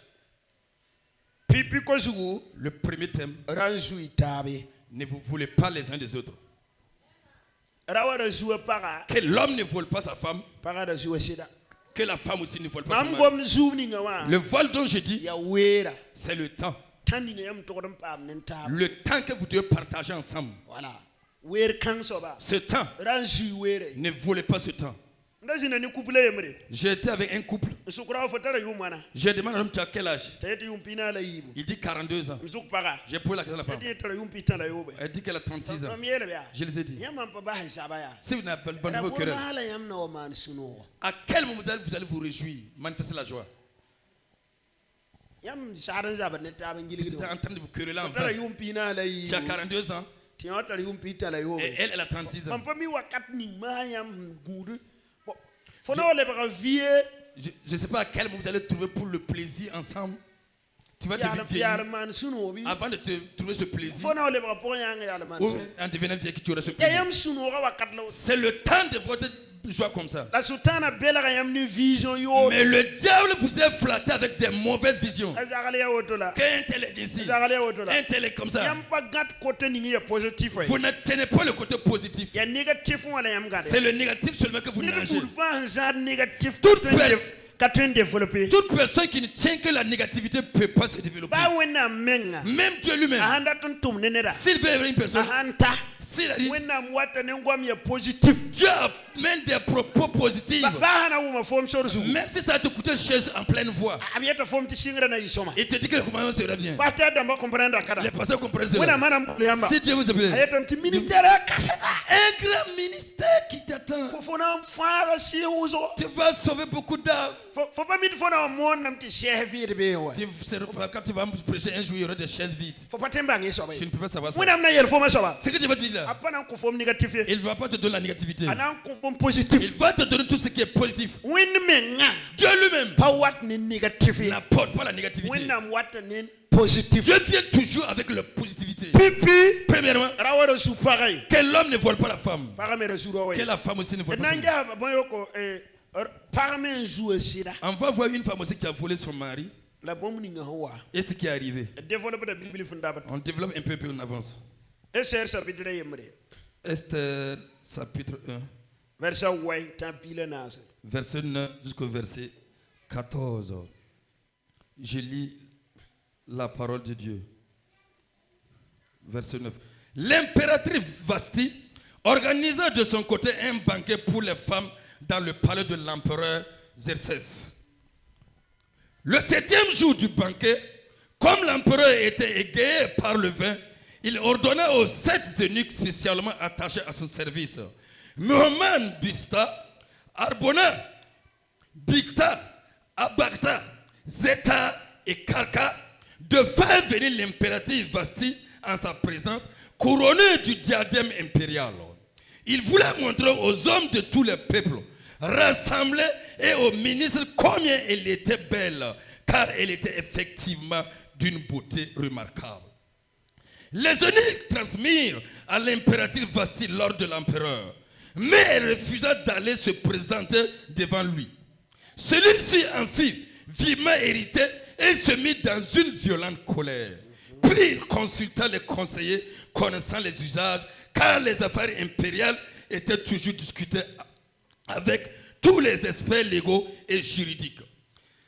Pipi ko sugu Le premier thème, ranzu itabe. ne vous voulez pas les uns des autres. Rawa ranzu para. Que l'homme ne vole pas sa femme, Para ranzu sida. que la femme aussi ne vole pas son Mam mari. gom zubni ngawa. Le vol dont je dis, Ya wera. c'est le temps. Tani ngam to kodam pam nen tab. Le temps que vous devez partager ensemble. Voilà. Wer kan soba. Ce temps, Ranzu were. ne volez pas ce temps. Ndazina ni couple yemre. J'ai été avec un couple. Sukura fotara yumana. J'ai demandé à l'homme, tu as quel âge? Tayeti yumpina la yibu. Il dit 42 ans. Musuk para. J'ai posé la question à la femme. Tayeti tara yumpita la yobe. Elle dit qu'elle a 36 ans. Mamiele bia. Je les ai dit. Yamma pa ba hisaba ya. Si vous n'avez pas le bon niveau querelle, Rabona la yamna o man suno. à quel moment vous allez vous réjouir, manifester la joie? Yam saran zaba ne tabe Vous ngiligi. êtes en train de vous quereller en Tara vain. yumpina la yibu. Tu as 42 ans Tiyo tara yumpita la yobe. et elle a 36 ans. Pampa mi wakat ni mayam gudu. Fono le ba vie. Je ne sais pas à quel moment vous allez trouver pour le plaisir ensemble. Tu vas devenir Yar vieille. man suno bi. Avant de te trouver ce plaisir, Fono le ba pour yang yar man ou suno. en devenant vieille que tu auras ce plaisir. Yam suno ga wakat la. C'est le temps de votre joie comme ça. La sultana bela ga yam ni vision yo. Mais le diable vous a flatté avec des mauvaises visions. Azagale ya otola. Qu'un tel est ici, Azagale ya otola. un tel est comme ça. Yam pa gat côté ni ya positif. Vous ne tenez pas le côté positif. Ya négatif wala yam gade. C'est le négatif seulement que vous Ni nagez. pour faire un genre négatif Toute tout personne- qu'à développer. Toute personne qui ne tient que la négativité ne peut pas se développer. Ba wena menga. Même Dieu lui-même, Ahanda ton tum nenera. s'il veut aimer une personne, Ahanta. s'il a dit, Wena mwata ne ngwam ya positif. Dieu amène des propos positifs. Ba hana wuma form sorzu. Même si ça te coûte chaise en pleine voix, Abieta form ti singra na isoma. il te dit que le commandement sera bien. Pas ta damba comprendre kada. Les pasteurs comprennent Wena cela. mana muyamba. Si Dieu vous appelle, Ayeta ti militaire kasaka. un grand ministère qui t'attend. Faut na fara si uzo. Tu vas sauver beaucoup d'âmes. Faut pas mit fona mon nam ti servir be wa. Quand tu vas prêcher un jour, il y aura des chaises vides. Faut pas temba ngi soba. Tu ne peux pas savoir ça. Wena na yer foma soba. Ce que tu vas dire là, Apana ko form négatif. il ne va pas te donner la négativité. Anan ko form positif. Il va te donner tout ce qui est positif. Win menga. Dieu lui-même Pa wat ni négatif. n'apporte pas la négativité. Wena wat ni positif. Dieu vient toujours avec la positivité. Pipi. Premièrement, Rawara su pareil. que l'homme ne vole pas la femme. Paramere su ro Que we. la femme aussi ne vole pas la femme. Nanga boyoko parame zu sida. On va voir une femme aussi qui a volé son mari. La bombe ni ngawa. Et ce qui est arrivé. Développer la Bible fondable. On développe un peu en avance. Esther chapitre yemre. Esther chapitre 1, Verset way tampile nas. verset 9 jusqu'au verset 14. Je lis la parole de Dieu. Verset 9. L'impératrice Vasti organisa de son côté un banquet pour les femmes dans le palais de l'empereur Xerxès. Le 7e jour du banquet, comme l'empereur était égayé par le vin, il ordonna aux 7 eunuques spécialement attachés à son service, Muhammad Bista, Arbona, Bikta, Abakta, Zeta et Karka, de faire venir l'impératrice Vasti en sa présence, couronnée du diadème impérial. Il voulait montrer aux hommes de tous les peuples rassemblait et au ministre combien elle était belle, car elle était effectivement d'une beauté remarquable. Les eunuques transmirent à l'impératrice Vasti l'ordre de l'empereur, mais elle refusa d'aller se présenter devant lui. Celui-ci en fit vivement irrité et se mit dans une violente colère. Puis il consulta les conseillers connaissant les usages, car les affaires impériales étaient toujours discutées avec tous les experts légaux et juridiques.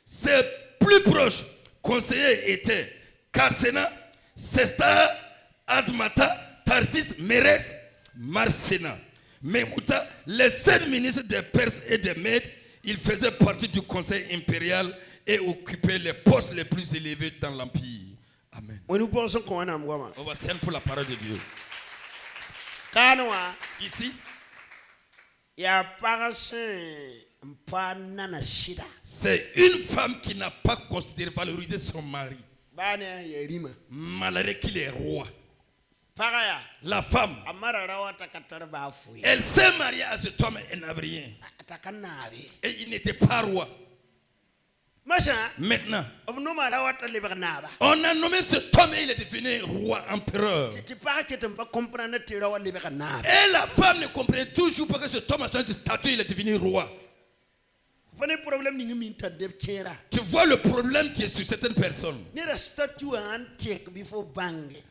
Ses plus proches conseillers étaient Carsena, Sesta, Admata, Tarsis, Mérès, Marcena, Memouta, les 7 ministres des Perses et des Mèdes. Ils faisaient partie du conseil impérial et occupaient les postes les plus élevés dans l'empire. Amen. On va s'en pour la parole de Dieu. Ici, c'est une femme qui n'a pas considéré, valorisé son mari. Malgré qu'il est roi. La femme, elle s'est mariée à cet homme et elle n'avait rien. Et il n'était pas roi. Maintenant, on a nommé cet homme et il est devenu roi, empereur. Et la femme ne comprenait toujours pas que cet homme a changé de statut, il est devenu roi. Tu vois le problème qui est sur certaines personnes.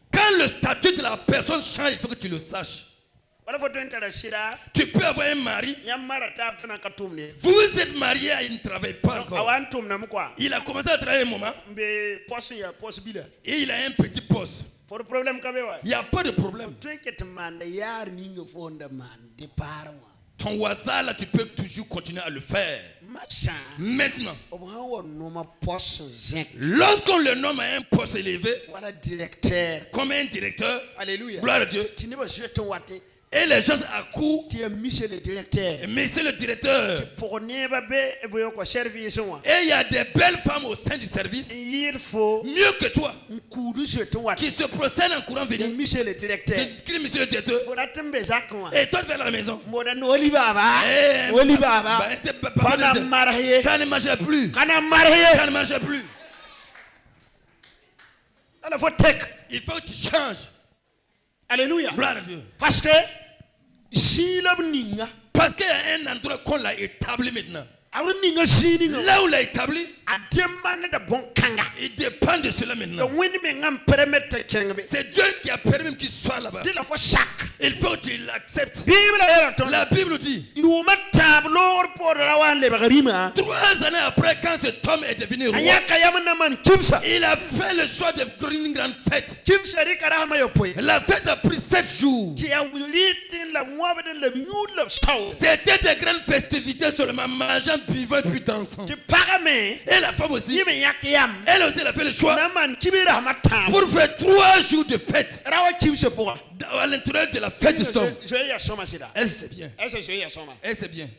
Quand le statut de la personne change, il faut que tu le saches. Tu peux avoir un mari. Vous êtes marié, il ne travaille pas encore. Il a commencé à travailler un moment. Et il a un petit poste. Il n'y a pas de problème. Ton voisin là, tu peux toujours continuer à le faire. Maintenant, lorsqu'on le nomme à un poste élevé, comme un directeur, alléluia, gloire à Dieu, et les gens accourent, monsieur le directeur, et il y a des belles femmes au sein du service, mieux que toi, qui se procèdent en courant venir, monsieur le directeur, et toi tu vas à la maison, ça ne marche plus, ça ne marche plus. Il faut que tu changes. Alléluia. Gloire à Dieu. Parce que il y a un endroit qu'on l'a établi maintenant. Là où l'a établi, il dépend de cela maintenant. C'est Dieu qui a permis qu'il soit là-bas. Il faut que tu l'acceptes. La Bible dit 3 années après, quand cet homme est devenu roi, il a fait le choix de faire une grande fête. La fête a pris 7 jours. C'était des grandes festivités seulement, mangeant, buvant puis dansant. Et la femme aussi, elle aussi elle a fait le choix pour faire 3 jours de fête à l'intérieur de la fête de cet homme. Elle sait bien. Elle sait bien.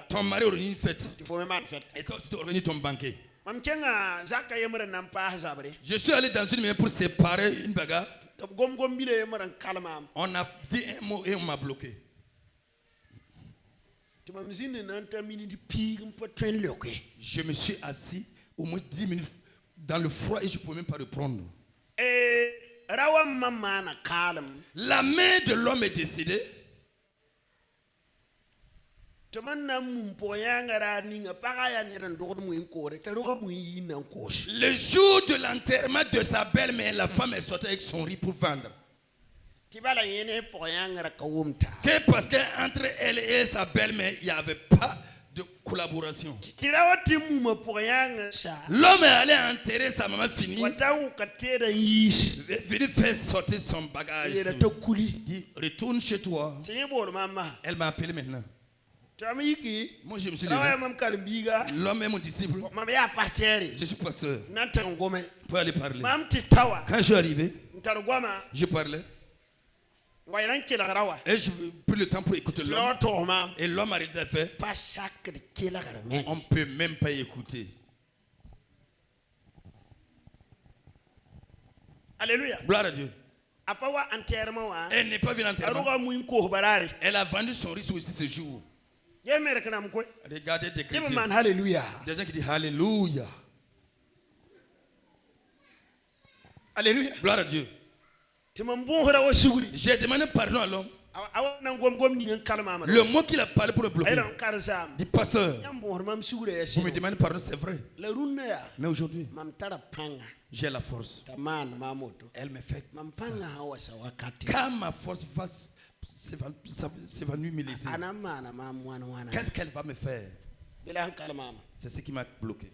Ton mari organise une fête. Et toi tu organises ton banquet. Je suis allé dans une maison pour séparer une bagarre. On a dit un mot et on m'a bloqué. Je me suis assis au moins 10 minutes dans le froid et je ne pouvais même pas reprendre. La main de l'homme est décédée. Le jour de l'enterrement de sa belle-mère, la femme est sortie avec son riz pour vendre. Que parce qu'entre elle et sa belle-mère, il n'y avait pas de collaboration. L'homme est allé enterrer sa maman finie. Venu faire sortir son bagage. Il dit, retourne chez toi. Elle m'a appelé maintenant. Moi je me suis levé. L'homme est mon disciple. Je suis pasteur. Pour aller parler. Quand je suis arrivé, je parlais. Et je pris le temps pour écouter l'homme. Et l'homme a dit fait. On ne peut même pas écouter. Alléluia. Gloire à Dieu. Elle n'est pas venue à l'enterrement. Elle a vendu son riz aussi ce jour. ye mere kana mko Regardez des ye chrétiens. man hallelujah Des gens qui disent Alléluia. hallelujah Gloire à Dieu. timambo hora wa suguri J'ai demandé pardon à l'homme. awana gom ni kalma ma Le mot qu'il a parlé pour le bloquer. ayran karsam Dit pasteur, yambo hor mam sugure ya vous me si demandez pardon, c'est vrai. la runna ya Mais aujourd'hui, mam tara panga j'ai la force. taman mamoto Elle me fait mam ça. panga hawa sa wakati Quand ma force va s'évanouir, me laisser, anamana mam wana qu'est-ce qu'elle va me faire? bila han kalma ma C'est ce qui m'a bloqué.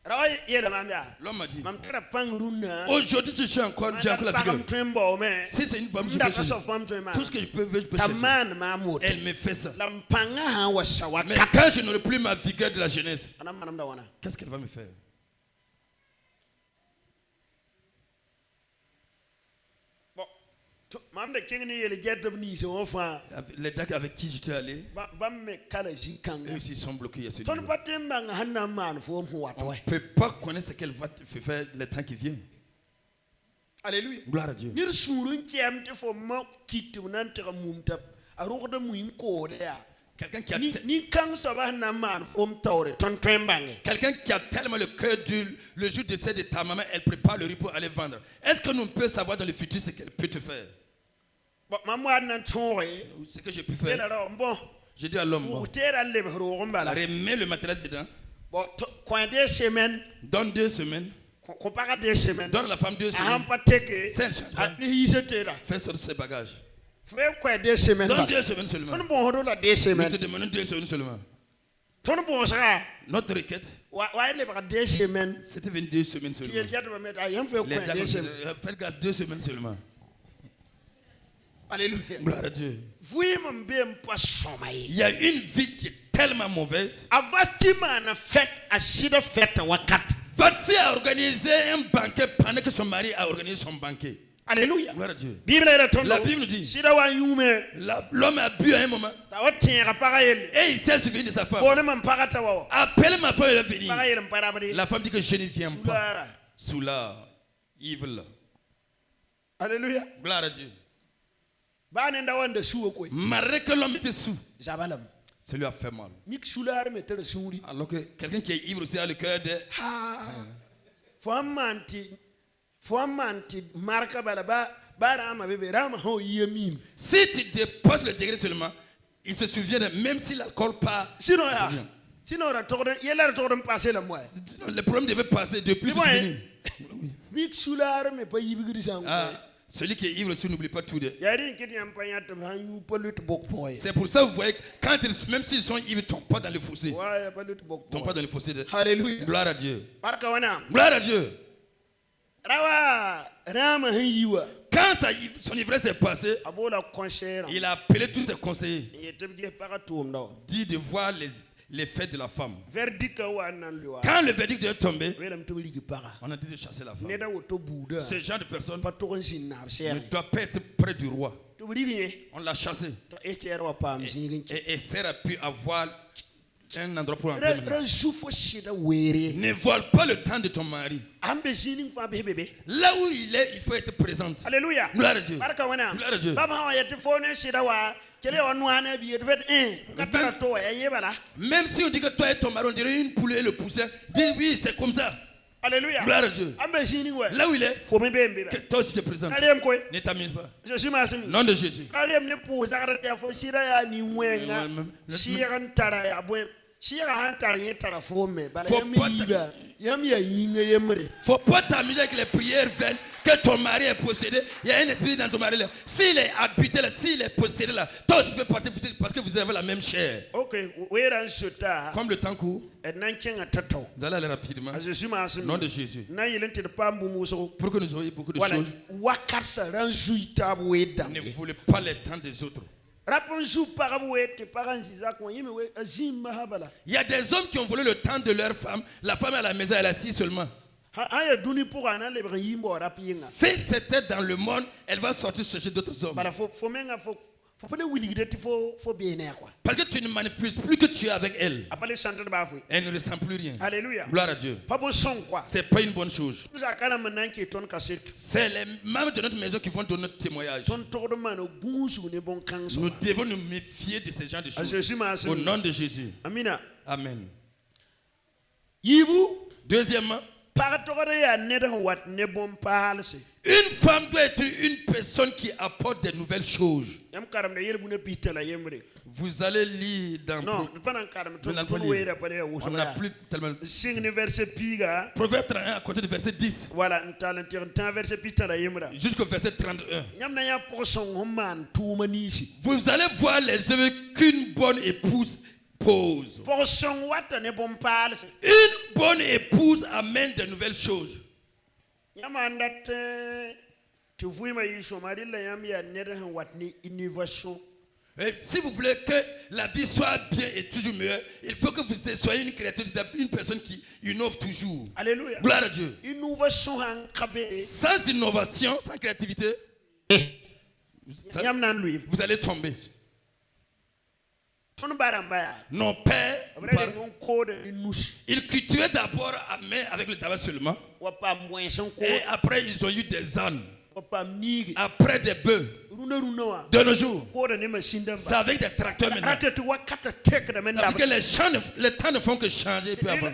rawai ye da mam ya L'homme m'a dit, mam tara pang runna aujourd'hui je suis encore, j'ai encore la pagam vigueur. twembo me Si c'est une femme, je nda peux ka so chercher. fam twema Tout ce que je peux chercher. taman mamoto Elle me fait ça. lam panga hawa sa Mais wakati quand je n'aurai plus ma vigueur de la jeunesse, anamana mda wana qu'est-ce qu'elle va me faire? bon mam da kingni yele jeddo ni se on fa Les dagues avec qui j'étais allé, bam me kala jinkanga eux aussi sont bloqués. Il y a ce ton niveau. patemba nga hanna man fo mo On wato ne peut pas connaître ce qu'elle va faire le temps qui vient. alléluia Gloire à Dieu. nir surun kem te fo ma kitum nan te mumta a rogda muin ko de ya Quelqu'un qui a ni kan so ba hanna man fo mtawre ton tembange quelqu'un qui a tellement le cœur dur, le jour de décès de ta maman, elle prépare le riz pour aller vendre. Est-ce que nous pouvons savoir dans le futur ce qu'elle peut te faire? bon mamoine nan tonre Ce que j'ai pu et faire. là bon J'ai dit à l'homme, ou bon, te ran le ro mbala remets le matériel dedans, bon coin des semaines donne 2 semaines, ko para des semaines donne la femme 2 a semaines, han pateke C'est un changement. a hisete la fais sortir ses bagages. fais quoi des semaines Donne ba 2 semaines seulement. ton bon hodo la des Nous semaines te demandons 2 semaines seulement. ton bon ça Notre requête, wa le ba des semaines c'était 22 semaines tu seulement. le garde ba mettre a yam fait Les quoi diacres, des semaines faites grâce 2 semaines seulement. alléluia Gloire à Dieu. vous m'embem pas sommeil Il y a une vie qui est tellement mauvaise. avatima na fête a sida fête wakati Vatsi a organisé un banquet pendant que son mari a organisé son banquet. alléluia Gloire à Dieu. bible era ton La Bible nous dit, sida wa yume l'homme a bu à un moment ta wotien para yel et il s'est souvenu de sa femme. bon man parata wa Appelle ma femme, elle est venue. para yel para bari La femme dit que je ne viens pas. Soulard. Sous la evil. alléluia Gloire à Dieu. ba ne ndawan da suwo koy Malgré que l'homme était sous, zabalam ça lui a fait mal. mik sular me tere suri Alors que quelqu'un qui est ivre aussi a le cœur de... fo amanti marka bala ba rama bebe rama ho yemim Si tu dépasses le degré seulement, il se souvient de même si l'alcool part. sinon il se ya souvient. sinon ra torde yela torde passer la moi Le problème devait passer depuis Dis-moi, c'est fini. mik sular me pa yibigri sang Ah, celui qui est ivre aussi n'oublie pas tout. yari kiti ampanya te hanyu polut bok poy C'est pour ça que vous voyez que quand même s'ils sont ivres, ils ne tombent pas dans le fossé. ouais polut bok Ils ne tombent pas dans le fossé. alléluia Gloire à Dieu. barka wana Gloire à Dieu. rawa rama hanyiwa Quand son ivresse est passée, abola concert il a appelé tous ses conseillers. yetebje para tumdo Dit de voir les faits de la femme. verdict wa nan liwa Quand le verdict est tombé, welam to ligi para on a dit de chasser la femme. neda woto buda Ce genre de personne pa to sin na ne ser doit pas être près du roi. to ligi On l'a chassé. to echer wa pam sin Et Esther a pu avoir un endroit pour entrer. maintenant. ra sufo shida were Ne vole pas le temps de ton mari. ambe sinin fa bebe Là où il est, il faut être présente. alléluia Gloire à Dieu. barka wana Gloire à Dieu. baba ha yete fone shida wa kele wa nuana bi et vet katara to ya yebala Même si on dit que toi et ton mari, on dirait une poule et le poussin. Dis oui, c'est comme ça. alléluia Gloire à Dieu. ambe sinin wa Là où il est, fo me bembe que toi aussi te présentes. alem koy Ne t'amuse pas. je suis ma simi Nom de Jésus. alem ne pou zakara ya fo shida ya ni wenga shiran tara ya bwe shira han tara ye tara fo me bala Faut yam pas yiba yam ya yinga yemre Faut pas t'amuser avec les prières vaines que ton mari est possédé. Il y a un esprit dans ton mari là. S'il est habité là, s'il est possédé là, toi aussi tu peux partir parce que vous avez la même chair. ok weran sota Comme le temps court, et nan kenga tato vous allez aller rapidement. je suis ma simi Nom de Jésus. na yelente de pambu muso Pour que nous ayons beaucoup de voilà choses, wakat sa ran zuita weda ne voulez pas les temps des autres. rapon zu para wete para nziza ko yime we azima habala Il y a des hommes qui ont volé le temps de leur femme. La femme est à la maison, elle est assise seulement. ha ya duni pour ana le yimbo rapinga Si c'était dans le monde, elle va sortir chercher d'autres hommes. bala fo menga fo Faut pas le willigre ti faut bien quoi. Parce que tu ne manipules plus que tu es avec elle. Après les centres de bafoué. Elle ne ressent plus rien. Alléluia. Gloire à Dieu. Pas bon son quoi. C'est pas une bonne chose. Nous avons maintenant qui est ton cassette. C'est les membres de notre maison qui vont donner notre témoignage. Ton tour de mano gousse ou ne bon cancer. Nous devons nous méfier de ces gens de choses. Jésus m'a Au nom de Jésus. Amina. Amen. Yibu. Deuxièmement, une femme doit être une personne qui apporte des nouvelles choses. Vous allez lire dans... On n'a plus tellement... Proverbe 31 à côté du verset 10. Voilà, jusqu'au verset 31. Vous allez voir les œuvres qu'une bonne épouse pose. Une bonne épouse amène de nouvelles choses. Et si vous voulez que la vie soit bien et toujours meilleure, il faut que vous soyez une créature, une personne qui innove toujours. Alléluia. Gloire à Dieu. Sans innovation, sans créativité, vous allez tomber. Nos pères, ils cultivaient d'abord à main avec le tabac seulement. Et après, ils ont eu des ânes. Après des bœufs. De nos jours, c'est avec des tracteurs maintenant. Parce que les temps ne font que changer peu à peu.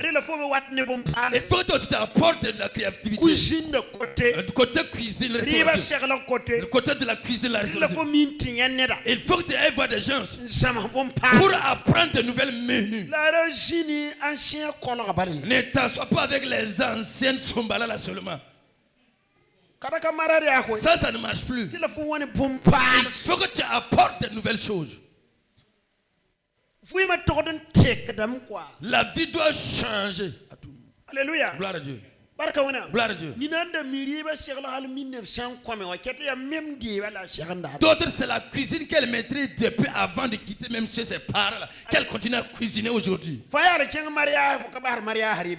Il faut que tu apportes de la créativité. Du côté cuisine, le côté de la cuisine, la restauration. Il faut que tu ailles voir des gens pour apprendre de nouvelles menus. Ne t'assois pas avec les anciennes sombala là seulement. Ça ne marche plus. Il faut que tu apportes de nouvelles choses. La vie doit changer. Alléluia. Gloire à Dieu. Gloire à Dieu. D'autres, c'est la cuisine qu'elle maîtrise depuis avant de quitter même chez ses parents, qu'elle continue à cuisiner aujourd'hui.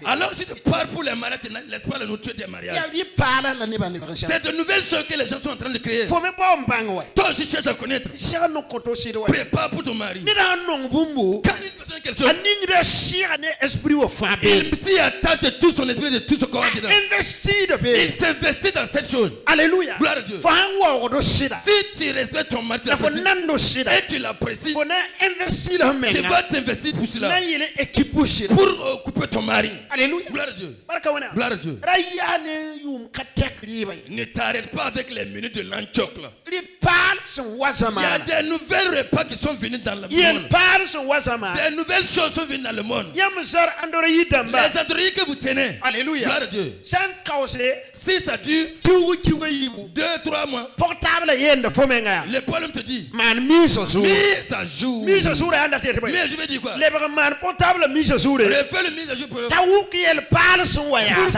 Alors si tu parles pour les mariages, tu ne laisses pas la nourriture des mariages. C'est de nouvelles choses que les gens sont en train de créer. Toi aussi cherche à connaître. Prépare pour ton mari. Quand une personne quelque chose, il s'y attache de tout son esprit, de tout son corps. Il s'investit dans cette chose. Alléluia. Gloire à Dieu. Si tu respectes ton mari et tu l'apprécies, tu vas t'investir pour cela. Pour occuper ton mari. Alléluia. Gloire à Dieu. Gloire à Dieu. Ne t'arrête pas avec les menus de l'anchoc. Il y a des nouvelles repas qui sont venus dans le monde. Des nouvelles choses sont venues dans le monde. Les androïdes que vous tenez. Alléluia. Gloire à Dieu. Si ça dure 2-3 mois, le problème te dit mise à jour. Mais je vais dire quoi? Refais le mise à jour pour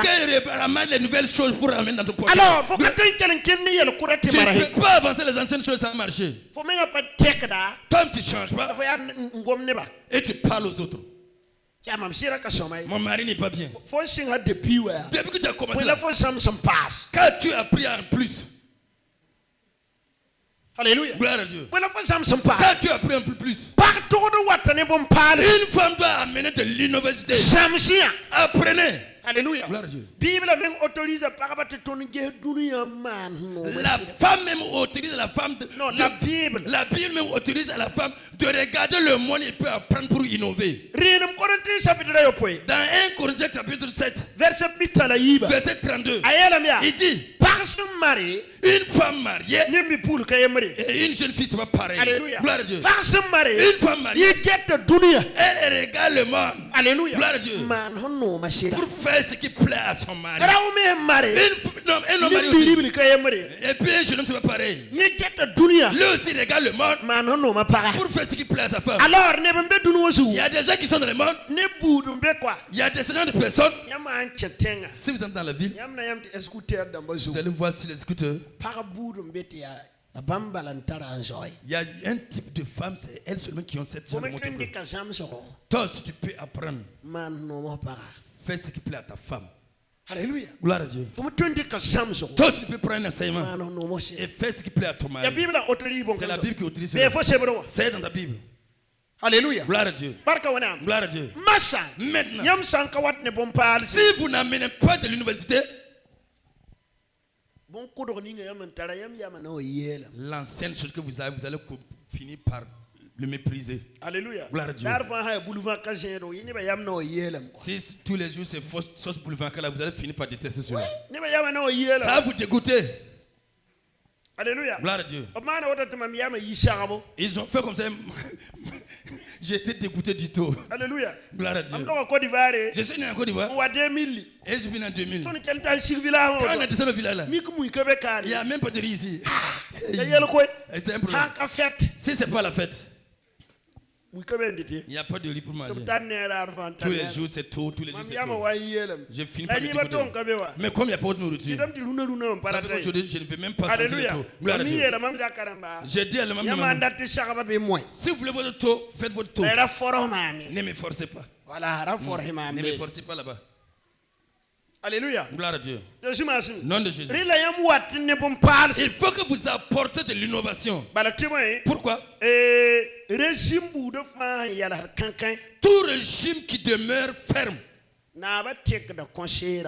qu'elle ramène les nouvelles choses pour ramener dans ton portefeuille. Alors, tu ne peux pas avancer les anciennes choses sans marcher. Comme tu ne changes pas et tu parles aux autres. Mon mari n'est pas bien. Depuis que tu as commencé là, quand tu as pris en plus. Alléluia. Gloire à Dieu. Quand Quand tu as pris un peu plus. Une femme doit amener de l'innovation. Apprenez. Alléluia. Gloire à Dieu. Bible même autorise la femme même autorise la femme de, non, la Bible. La Bible même autorise à la femme de regarder le monde et peut apprendre pour innover. Dans 1 Corinthiens chapitre 7, verset 32, il dit une femme mariée et une jeune fille, c'est pas pareil. Alléluia. Gloire à Dieu. Une femme mariée, elle regarde le monde. Alléluia. Gloire à Dieu. Pour faire ce qui plaît à son mari. Un homme marié aussi. Et puis un jeune homme, c'est pas pareil. Lui aussi regarde le monde pour faire ce qui plaît à sa femme. Alors, il y a des gens qui sont dans le monde. Il y a des gens de personnes. Si vous êtes dans la ville, vous allez voir sur les scooters. Il y a un type de femmes, c'est elles seulement qui ont cette genre de moto. Toi, si tu peux apprendre, fais ce qui plaît à ta femme. Alléluia. Gloire à Dieu. Faut me tenir que Samson. Toi, tu peux prendre un enseignement Ah non, non, moi et c'est. faire ce qui plaît à ton La mari. Bible a autorisé bon. C'est la Bible qui autorise Mais cela. il faut c'est bon. C'est dans ta Bible. Alléluia. Gloire à Dieu. Barka wana. Gloire à Dieu. Massa. Maintenant, Yam sankawat ne bon parle. si vous n'amenez pas de l'université, Bon kodo ni ngam ntara yam yam na oyela. l'ancienne chose que vous avez, vous allez finir par le mépriser. Alléluia. Gloire à Dieu. Darfa ha boulevard kajero yini ba yam na oyela. Si tous les jours c'est fausse sauce boulevard là, vous allez finir par détester cela. Ni ba yam na Ça oyela. va vous dégoûter. Alléluia. Gloire à Dieu. Omana wata tuma yam yishabo. Ils ont fait comme ça. J'ai été dégoûté du tout. Alléluia. Gloire à Dieu. Am ko Côte d'Ivoire. Je suis né en Côte d'Ivoire Wa 2000. et je suis né en 2000. Ton kenta sirvila ho. Quand on a descendu au village là, Mi kumu kebe kan. il n'y a même pas de riz ici. Ya yel ko. C'est un problème. Han ka fête. Si ce n'est pas la fête, Mu kebe nditi. il n'y a pas de riz pour manger. Tum tan ne ra fan tan. Tous les jours c'est tôt, tous les jours Mam c'est yama tôt. wa yelam. Je finis La par di ba ton dégoûter. kabe wa. Mais comme il n'y a pas de nourriture, Tidam ti luna luna on ça para fait tay. qu'aujourd'hui je ne vais même pas sentir le Alléluia. taux. Gloire à Mi Dieu. yela mam zakaramba. J'ai dit à l'imam, Yama ndati shakaba be moy. si vous voulez votre taux, faites votre taux. Era foro mami. Ne me forcez pas. Voilà, ra foro Ne me mami. forcez pas là-bas. Alléluia. Gloire à Dieu. Jésus merci. Nom de Jésus. Rila yam wat ne bon parle. Il faut que vous apportez de l'innovation. Bala timoy. Pourquoi? Régime bu de fa yala kankan. Tout régime qui demeure ferme, Na ba tek da conseiller.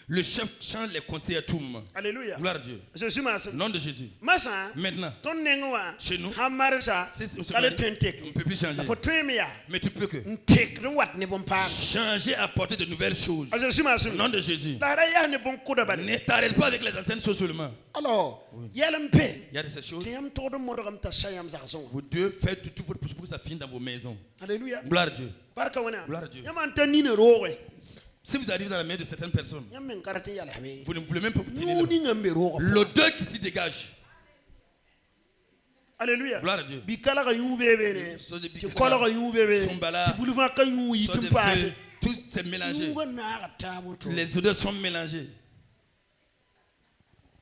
le chef change les conseils à tout moment. Alléluia. Gloire à Dieu. Jésus merci. Nom de Jésus. Massa. Maintenant, Ton nengwa. Chez nous, Hamarsa. si on se Kale marie, tentek. on ne peut plus changer. Faut twemia. Mais tu peux que Ntek de wat ne bon parle. changer, apporter de nouvelles choses. Jésus merci. Nom de Jésus. La raya ne bon coup de bal. Ne t'arrête pas avec les anciennes choses seulement. Alors, yalam pe. Il y a de ces choses. Tiam to de modram ta sayam zakson. Vous devez faire tout votre possible pour que ça finisse dans vos maisons. Alléluia. Gloire à Dieu. Barka wana. Gloire à Dieu. Yaman tani ne rowe. Si vous arrivez dans la main de certaines personnes, Yamen karate yala me. vous ne voulez même pas vous tenir Nous là. ni ngambe rowe. L'odeur qui s'y dégage. Alléluia. Gloire à Dieu. Bikala ka yu bebe ne. Soit de Ti kola ka yu bebe. Sombala. Ti boulevard ka yu Soit yitum de passe. feu, tout s'est mélangé. Nous na ka tabo to. Les odeurs sont mélangées.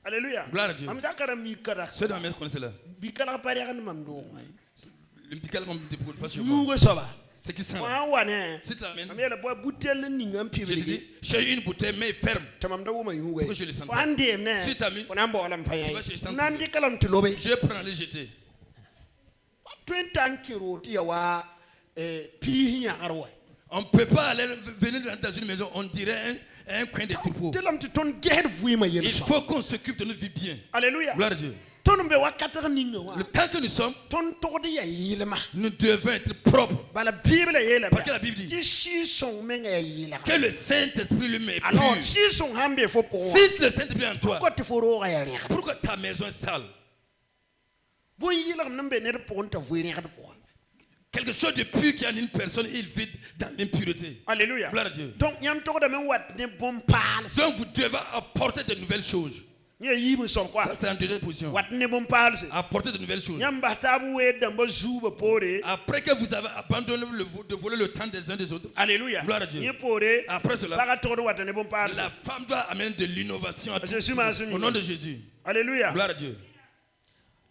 Alléluia. Gloire à Dieu. Am zakara mi kara. Ceux dans la maison connaissent cela. Bikala pare kan mam do. Le pical comme tu ne pas chez Yu moi. go soba. C'est qui sent. Fa wane. Si tu l'amènes, Am yala boy butel ni ngam pi je te dis, j'ai une bouteille mais ferme. tamam da wuma yu Pourquoi je le sens Fa pas? ande ne. Si tu as mis, Fona mbo alam fa Tu yai. vois, je sens Nandi kalam ti lobe. je prends les jeter. 20 ans kiro ti yawa pi nya arwa. On ne peut pas aller venir dans une maison, on dirait un coin de troupeau. Telam ti ton ged fui ma yel Il so. faut qu'on s'occupe de notre vie bien. Alléluia. Gloire à Dieu. Ton be wakata ninga wa. Le temps que nous sommes, Ton to de ya yilma. nous devons être propres. Bala Bible yela. Parce que la Bible dit Ti shi son menga ya yila. que le Saint-Esprit lui met Alors pur. shi son hambe fo po. Si le Saint-Esprit est en toi, Ko ti foro ga ya reka. pourquoi ta maison est sale? Bon yila nambe ne po nta fui reka po. Quelque chose de pur qui en une personne, il vit dans l'impureté. Alléluia. Gloire à Dieu. Donc yam to de men wat ne bon pal. Donc vous devez apporter de nouvelles choses. Ni yibu son quoi. Ça c'est en deuxième position. Wat ne bon pal. Apporter de nouvelles choses. Yam batabu we damba zuba pore. Après que vous avez abandonné de voler le temps des uns des autres, Alléluia. Gloire à Dieu. Ni pore. après cela, Baga to de wat ne bon pal. la femme doit amener de l'innovation à tout. Jésus m'a enseigné. Au nom de Jésus. Alléluia. Gloire à Dieu.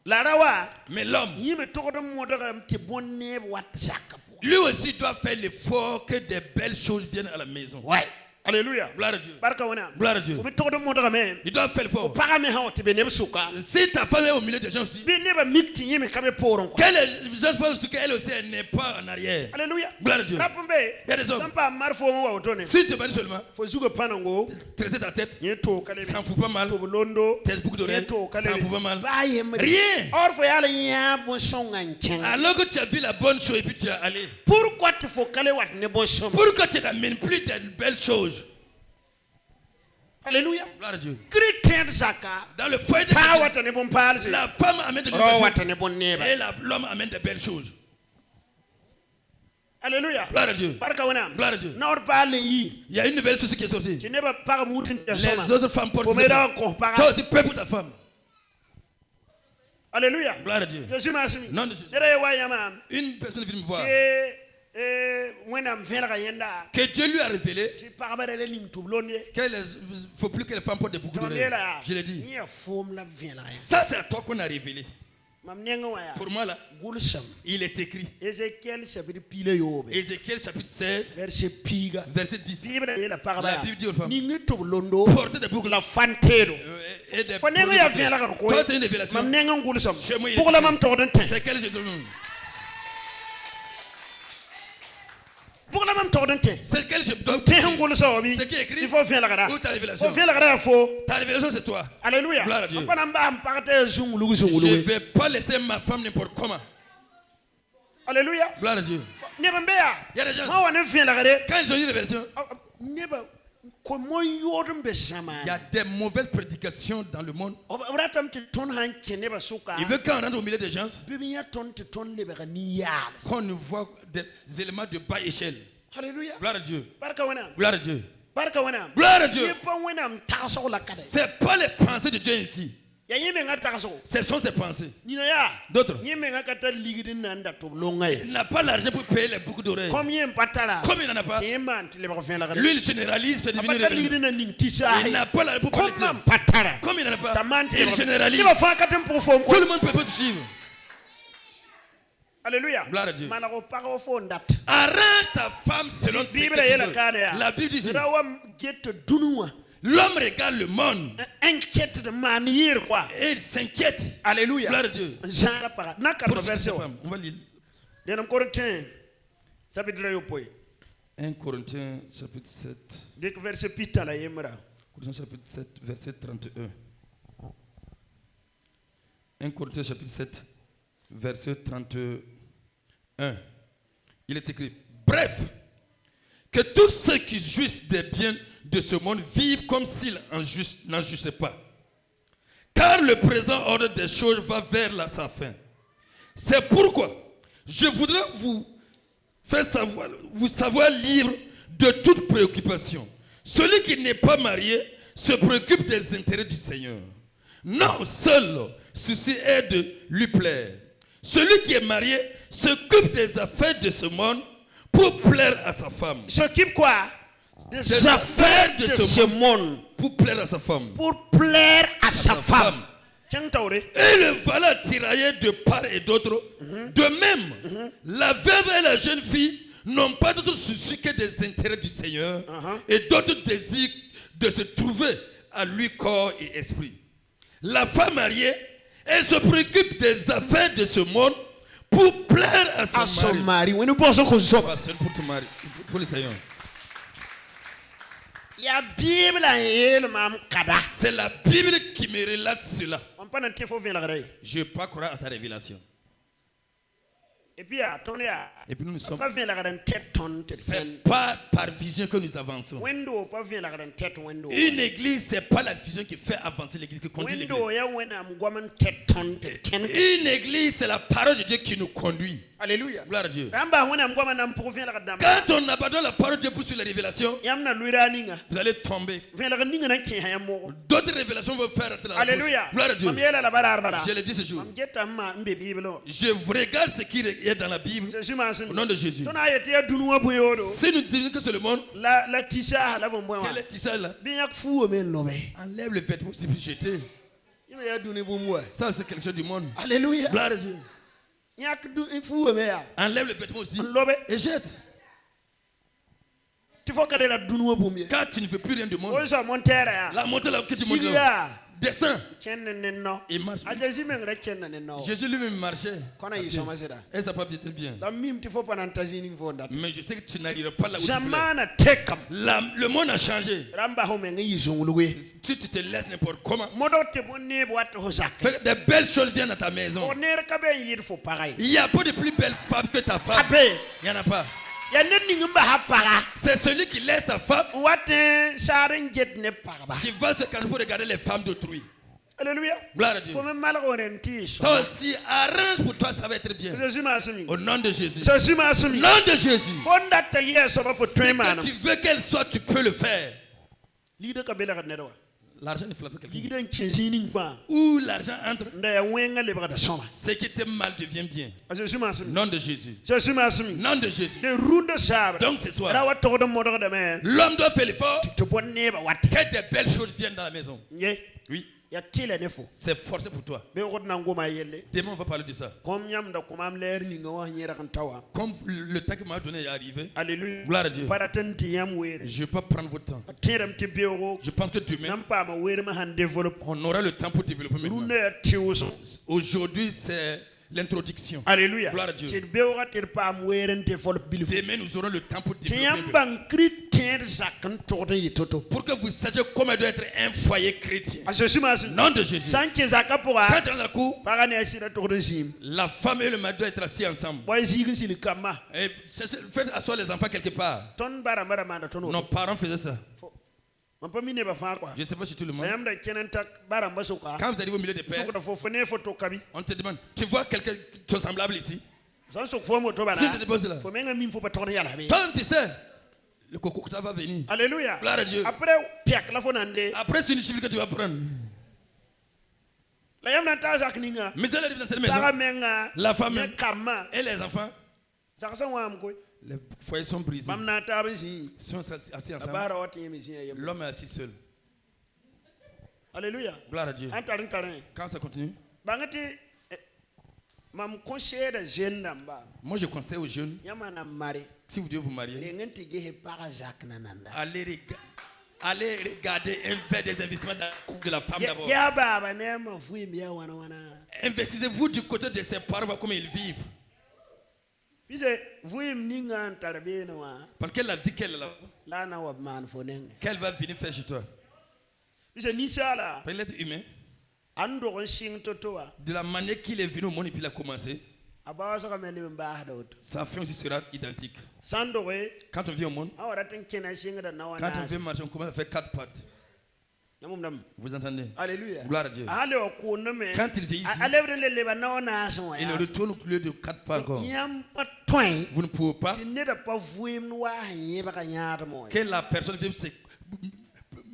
La rawa. Mais l'homme, Yime to de modram ti bon ne wat saka. lui aussi doit faire l'effort que des belles choses viennent à la maison. Ouais. Alléluia. Gloire à Dieu. Barka wana. Gloire à Dieu. Faut to de modram. Il doit faire l'effort. Para me ha ti be ne suka. Si ta femme est au milieu des gens aussi, Bi ne ba mikti yime kabe poron ko. qu'elle pense qu'elle aussi elle n'est pas en arrière. Alléluia. Gloire à Dieu. Rapumbe. Il y a des hommes. Sampa marfo mo wa otone. Si tu maries seulement, Faut zuga panango. tresser ta tête, Ni to kale. ça ne fout pas mal. To londo. Tes boucles d'oreilles, To ça ne fout pas mal. Ba yem. Rien. Or fo yala nya bon son nganchen. Alors que tu as vu la bonne chose et puis tu es allé. Pourquoi tu faut kale wat ne bon son? Pourquoi tu n'amènes plus de belles choses? Alléluia. Gloire à Dieu. Christian zaka. Dans le foyer de Pa Dieu, wat ne bon pal. la femme amène de Ro l'innovation wat ne bon neba. et l'homme amène de belles choses. Alléluia. Gloire à Dieu. Barka wana. Gloire à Dieu. Nord parle yi. Il y a une nouvelle chose qui est sortie. Tu ne vas pas mourir de Les autres femmes portent Faut me ça. dar encore Toi para. aussi, prie pour ta femme. Alléluia. Gloire à Dieu. Jésus m'a assis. Non de Jésus. Nere wa yama. Une personne vient me voir. When I'm very yenda. Que Dieu lui a révélé Tu parles de l'île Toublonde. qu'il ne faut plus que les femmes portent des boucles d'oreilles. Je l'ai dit. Il y a forme la vient là. Ça, c'est à toi qu'on a révélé. Pour moi là, Gulsam. il est écrit. Ézéchiel chapitre pile yobe. Ézéchiel chapitre 16, Verset piga. verset 10. Bible la La parla. Bible dit aux femmes, Ningi to londo. portez des boucles La fantero. et des Fonengo ya vient la ko. Toi, c'est une révélation. Mam nenga gulsam. Chez moi, il est Pour la écrit. mam torden ten. C'est quel je donne. Pour la mam torden ten. C'est quel je donne. Te hangul sa obi. C'est qui est écrit. Il faut faire la gara. Ou ta révélation. Faut faire la gara fo. Ta révélation, c'est toi. Alléluia. Gloire à Dieu. Papa namba am parte zungulu Je ne zungulu. vais pas laisser ma femme n'importe comment. Alléluia. Gloire à Dieu. Neba mbeya. Il y a des gens, Ma wana faire la gara. quand ils ont une révélation, Neba comment yodum be sama. il y a des mauvaises prédications dans le monde. Obratam te ton han keneba suka. Il veut qu'on rentre au milieu des gens, Bibiya ton te ton lebera ni yal. qu'on nous voit des éléments de bas échelle. Alléluia. Gloire à Dieu. Barka wana. Gloire à Dieu. Barka wana. Gloire à Dieu. Ye pa wana am taso la kada. C'est pas les pensées de Dieu ici. Ya yeme nga taso. Ce sont ses pensées. Nina ya. D'autres. Yeme nga kata ligidin nanda to longa ye. Il n'a pas l'argent pour payer les boucles d'oreilles. Combien patala. Comme il n'en a pas, Yema te lebera fin la kada. lui il généralise pour devenir Pata révélé. ligidin nan tisa. Il n'a pas l'argent pour payer. Comment patala. Comme il n'en a pas, Tamante. il généralise. Il va faire katem pour fond. Tout le monde peut pas te suivre. Alléluia. Gloire à Dieu. Mana ko paro fo ndat. Arrange ta femme selon tes Bible yela kada ya. La Bible dit Rawa get dunua. l'homme regarde le monde Inquiète de manière quoi. et il s'inquiète. Alléluia. Gloire à Dieu. Jara para. Na Pour ka cette verset. femme, on va lire. Denam Corinthiens. Chapitre yo poy. 1 Corinthiens chapitre 7. Dès que verset pita la yemra. Corinthiens chapitre 7, verset 31. 1 Corinthiens chapitre 7, verset 31. Il est écrit, bref, que tous ceux qui jouissent des biens de ce monde vivent comme s'ils n'en jouissaient pas. Car le présent ordre des choses va vers sa fin. C'est pourquoi je voudrais vous savoir libre de toute préoccupation. Celui qui n'est pas marié se préoccupe des intérêts du Seigneur. Non, seul souci est de lui plaire. Celui qui est marié s'occupe des affaires de ce monde pour plaire à sa femme. S'occupe quoi? Des affaires de ce monde pour plaire à sa femme. Pour plaire à sa femme. Et le voilà tiraillé de part et d'autre. De même, la veuve et la jeune fille n'ont pas d'autre souci que des intérêts du Seigneur et d'autres désirs de se trouver à lui corps et esprit. La femme mariée, elle se préoccupe des affaires de ce monde pour plaire à son mari. Pas seul pour ton mari, pour le Seigneur. C'est la Bible qui me relate cela. Je ne vais pas croire à ta révélation. Et puis nous sommes. pas C'est pas par vision que nous avançons. Une église, c'est pas la vision qui fait avancer l'église, qui conduit l'église. Une église, c'est la parole de Dieu qui nous conduit. Alléluia. Gloire à Dieu. Quand Quand on abandonne la parole de Dieu pour suivre les révélations, vous allez tomber. D'autres révélations vont faire rentrer dans la Alléluia. bouche. Gloire à Dieu. Je le dis ce jour. Je regarde ce qui est dans la Bible au nom de Jésus. Si nous disons que c'est le monde, quel est tissage là? Enlève le vêtement aussi puis jeter. Ça c'est quelque chose du monde. Alléluia. Gloire à Dieu. Enlève le vêtement aussi et jette. Quand tu ne veux plus rien du monde, la montée là que tu montes là, descends et marche. Jésus lui-même marchait. Et ça peut être bien. Mais je sais que tu n'arriveras pas là où tu voulais. Le monde a changé. Si tu te laisses n'importe comment, des belles choses viennent à ta maison. Il n'y a pas de plus belle femme que ta femme. Il n'y en a pas. C'est celui qui laisse sa femme qui va se cacher pour regarder les femmes d'autrui. Alléluia. Gloire à Dieu. Toi aussi, arrange pour toi, ça va être bien. Au nom de Jésus. Au nom de Jésus. Ce que tu veux qu'elle soit, tu peux le faire. L'argent ne frappe quelqu'un. Où l'argent entre, ce qui était mal devient bien. Nom de Jésus. Nom de Jésus. Donc ce soir, l'homme doit faire l'effort que des belles choses viennent dans la maison. Oui. ya tila ne fo C'est forcé pour toi. be ko na ngoma yelle Demain, on va parler de ça. kom nyam da komam leer ni ngawa nyera kan tawa Comme le temps que m'a donné est arrivé, alléluia gloire à Dieu. paratan tiyam were Je ne vais pas prendre votre temps. tiram ti bewo Je pense que demain, nam pa ma were ma han develop on aura le temps pour développer maintenant. runa tiwso Aujourd'hui, c'est l'introduction. alléluia Gloire à Dieu. ti bewo ga tir pa ma were develop bil Demain, nous aurons le temps pour développer. tiyam bang chrétien zakan torde yitoto Pour que vous sachiez comment doit être un foyer chrétien. asosimas Nom de Jésus. sanke zaka pour Quand dans la cour, para ne asira torde sim la femme et le mari doivent être assis ensemble. boy zigin sil kama Et faites asseoir les enfants quelque part. ton bara mara manda ton Nos parents faisaient ça. man pa mine ba fa quoi Je ne sais pas si tout le monde. ayam da kenan tak bara mbasuka Quand vous arrivez au milieu des pères, suko da fo fene photo kabi on te demande, tu vois quelqu'un de semblable ici? san sok fo moto Si bana tu te poses là. fo menga min fo ba torde yala be Toi, tu sais, le cocota va venir. alléluia Gloire à Dieu. après piak la fo nande Après, c'est une chiffre que tu vas prendre. la yam na ta zak ninga Mais elle arrive dans cette para maison. menga La femme ne kama et les enfants, zak san wam ko les foyers sont brisés. bam na ta ba si Ils sont assis ensemble. bara wati mi si yem L'homme est assis seul. alléluia Gloire à Dieu. antarin tarin Quand ça continue, bangati mam conseiller da jeune namba moi je conseille aux jeunes, yama na mari si vous devez vous marier, rengenti gehe para zak nananda allez regarder et faire des investissements dans le couple de la femme d'abord. ya baba ne ma fui mi ya wana wana Investissez-vous du côté de ses parents, voir comment ils vivent. pise fui mninga antarbe na wa Parce que la vie qu'elle a, la na wa man fo nenge qu'elle va venir faire chez toi. pise ni sala Parce que l'être humain, ando on sing totoa de la manière qu'il est venu au monde et puis il a commencé, abawa saka mele mba dot sa fin aussi sera identique. sando re Quand on vient au monde, awara ten kena sing da na quand on wana vient marcher, on commence à faire 4 pattes. namum nam Vous entendez? alléluia Gloire à Dieu. ale o ko no me Quand il vit ici, alevre le ba na wana so il ya retourne au lieu de 4 pas encore. nyam pa toin Vous ne pouvez pas ti ne da pa vuim wa hanye ba ka nyaata mo que la personne vive c'est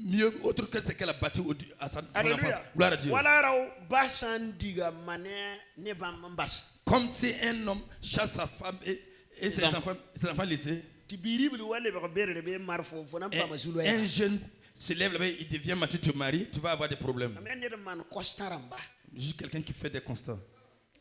mieux autre que ce qu'elle a bâti à son enfance. alléluia Gloire à Dieu. wala raw basan diga mané ne bam mbas Comme si un homme chasse sa femme et ses enfants laissés. ti biribli wale ba ko berere be marfo fo nam Et pa masulu ya un jeune se lève là-bas, il devient mature, tu te maries, tu vas avoir des problèmes. amen ne man kostaramba Juste quelqu'un qui fait des constats,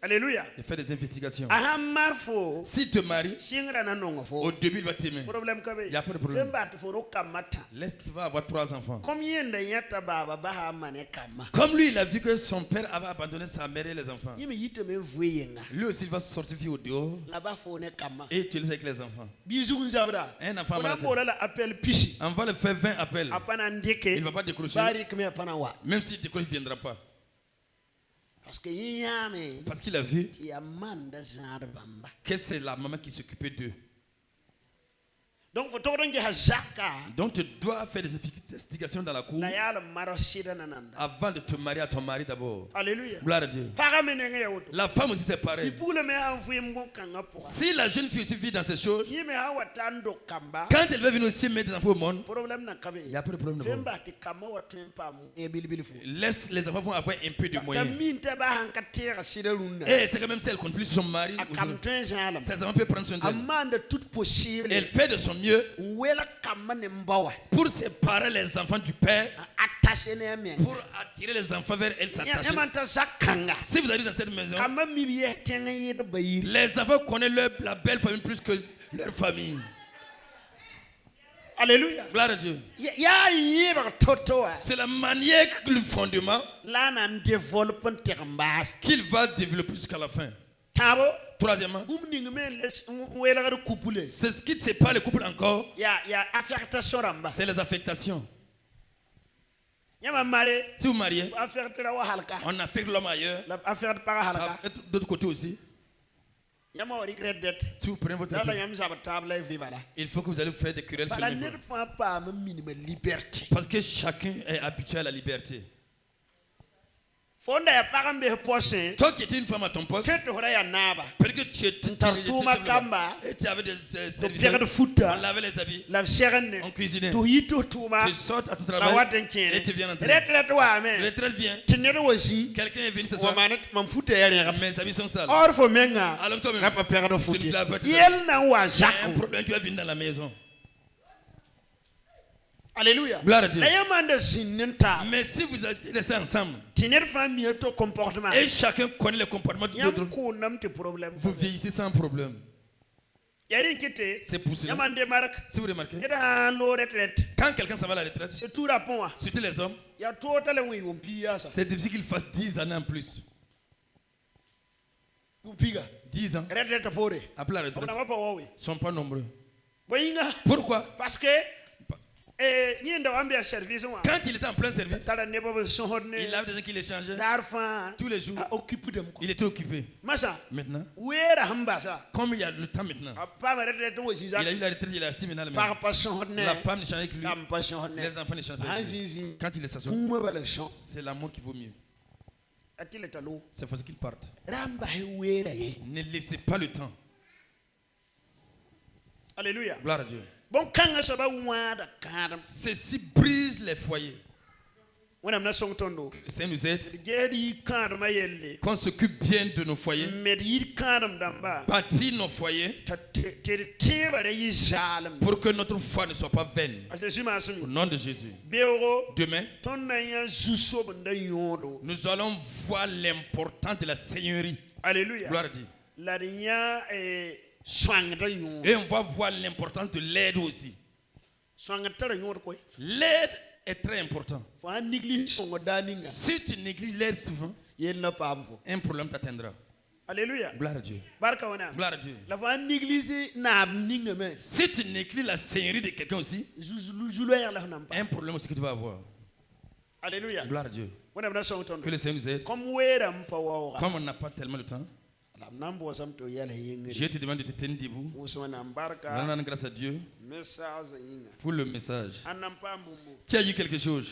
alléluia il fait des investigations. aha marfo Si tu te maries, singra na nongo fo au début, il va t'aimer. problème ka be Y a pas de problème. femba to fo ro kamata Laisse, tu vas avoir 3 enfants. combien de yata baba ba ha mané kama Comme lui, il a vu que son père avait abandonné sa mère et les enfants. yimi yite me vuyenga Lui aussi, il va sortir au dehors la ba fo ne kama et tu laisses avec les enfants. bizugun zabra Un enfant on a malade. la appel pisi On va le faire 20 appels. apana ndeke Il ne va pas décrocher. bari kme apana wa Même s'il décroche, il ne viendra pas. parce que yame Parce qu'il a vu ti amanda zar bamba que c'est la maman qui s'occupait d'eux. donc fo to donge hazaka Donc tu dois faire des investigations dans la cour la yala maro sida nananda avant de te marier à ton mari d'abord. alléluia Gloire à Dieu. para menenge ya woto La femme aussi c'est pareil. ipule me ha vuim mo kanga po Si la jeune fille aussi vit dans ces choses, yime ha watando kamba quand elle va venir aussi mettre des enfants au monde, problème na kabe il n'y a pas de problème d'abord. femba ti kama watu pa mu e bilibili fo Laisse les enfants vont avoir un peu de moyens. kaminta ba hanka tera sida lunna Et c'est quand même si elle compte plus son mari, akam tren jalam ses enfants peuvent prendre soin d'elle. amanda tout possible Elle fait de son mieux wela kama ne mbawa pour séparer les enfants du père, attaché ne men pour attirer les enfants vers elle, s'attacher. yamanta zakanga Si vous allez dans cette maison, kama mibiye tenga yeda bayiri les enfants connaissent la belle famille plus que leur famille. alléluia Gloire à Dieu. ya yeba totoa C'est la manière, le fondement la nan développement termbas qu'il va développer jusqu'à la fin. tabo Troisièmement, bumning men wela ga couple c'est ce qui ne sépare les couples encore, ya affectation ramba c'est les affectations. yama mare Si vous mariez, affectera wa halka on affecte l'homme ailleurs, la affect para on halka affecte d'autre côté aussi. yama wari credit Si vous prenez votre la temps, yam zaba table vi bala il faut que vous allez faire des querelles sur bala le ne niveau. fa pa ma minimum liberté Parce que chacun est habitué à la liberté. fonda ya pagambe poste Toi qui étais une femme à ton poste, keto hora ya naba peut-être que tu étais Ntartuma kamba. et tu avais des pierre de serviteurs. foot On lavait les habits, la serene on cuisinait. to hito tuma Tu sortes à ton la travail waten et kene tu viens en train. retret wa Le men train vient, tinere aussi quelqu'un est venu ce wa soir, manet mam foot ya ya mes habits sont sales. or fo menga Alors toi-même, na pa pierre de foot tu ne l'as pas dit. yel na wa Il y a un zako problème, tu vas venir dans la maison. Alléluia. Gloire à Dieu. La yamande zinenta. Mais si vous êtes laissés ensemble Tiner famille to comportement. et chacun connaît le comportement de l'autre, Yam ko nam te problème. vous vieillissez sans problème. Yari kite. C'est pour cela. Yamande marque. Si vous remarquez, Eda lo retraite. quand quelqu'un s'en va à la retraite, C'est tout rapport. surtout les hommes, Ya total wi umpia sa. c'est difficile qu'il fasse 10 années en plus. Umpiga. 10 ans. Retraite pore. Après la On retraite, n'a pas ils ne sont pas nombreux. Boyinga. Pourquoi? Parce que ni ndo ambia service wa. Quand il était en plein service, Tala ne ba so hodne. il avait des gens qui l'échangeaient. Darfa. Tous les jours, Occupe dem ko. il était occupé. Masa. Maintenant, Wera hambasa. comme il y a le temps maintenant, Pas ma retraite wo si il a eu la retraite, il est assis maintenant. le par même. passion hodne. La femme n'échange avec lui, Tam passion hodne. les enfants n'échangent avec lui. Azizi. Quand il est s'assoit, Kuma bala chant. c'est l'amour qui vaut mieux. Atile talo. C'est parce qu'il parte. Ramba wera ye. Ne laissez pas le temps. Alléluia. Gloire à Dieu. Bon kanga saba wada kadam. Ceci brise les foyers. Wona na song tondo. C'est nous aide Gedi kadam ayelle. qu'on s'occupe bien de nos foyers, Medir kadam damba. bâtir nos foyers Te bare yi zalam. pour que notre foi ne soit pas vaine. Ase sima Au asumi. nom de Jésus. Beoro Demain, ton na ya zuso banda yodo. nous allons voir l'importance de la Seigneurie. Alléluia. Gloire à Dieu. La rinya swang da yodo. Et on va voir l'importance de l'aide aussi. Swang tara yodo koy. L'aide est très important. Faut un néglige son daninga. Si tu négliges l'aide souvent, Yel na pamfo. un problème t'atteindra. Alléluia. Gloire à Dieu. Barka wana. Gloire à Dieu. La faut un néglige na ninga me. Si tu négliges la Seigneurie de quelqu'un aussi, Juloyer la nampa. un problème aussi que tu vas avoir. Alléluia. Gloire à Dieu. Wana na song tondo. Que le Seigneur nous aide. Comme wera mpa wawa. Comme on n'a pas tellement de temps, Nambo samto yala yengri. je te demande de te tenir debout. Uswana mbarka. Rendons grâce à Dieu Message yinga. pour le message. Anampa mbumu. Qui a eu quelque chose?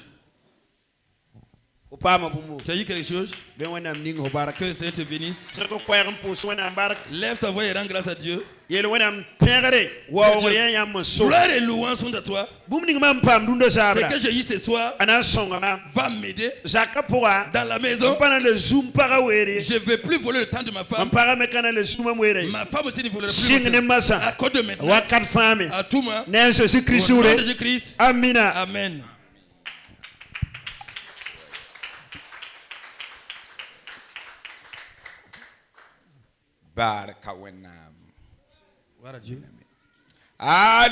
Upama bumu. Tu as eu quelque chose? Ben wana mningo baraka. Que le Seigneur te bénisse. Sako kwayam puswana mbarka. Lève ta voix et rends grâce à Dieu. Yele wana mpengare. Wa oriya ya maso. Gloire et louange sont à toi. Bumning mam pam dundo Ce sabra. que j'ai eu ce soir Ana songa ma. va m'aider Zaka poa. dans la maison. Mpana le zoom para were. Je ne vais plus voler le temps de ma femme. Mpara mekana le zoom mwere. Ma femme aussi ne volera plus Sing mon ne temps. masa. À cause de maintenant, Wakat fami. à tout moment, Nense si au nom de Christure. Jésus-Christ. Amina. Amen. Baraka wenam. Gloire à Dieu. Alléluia.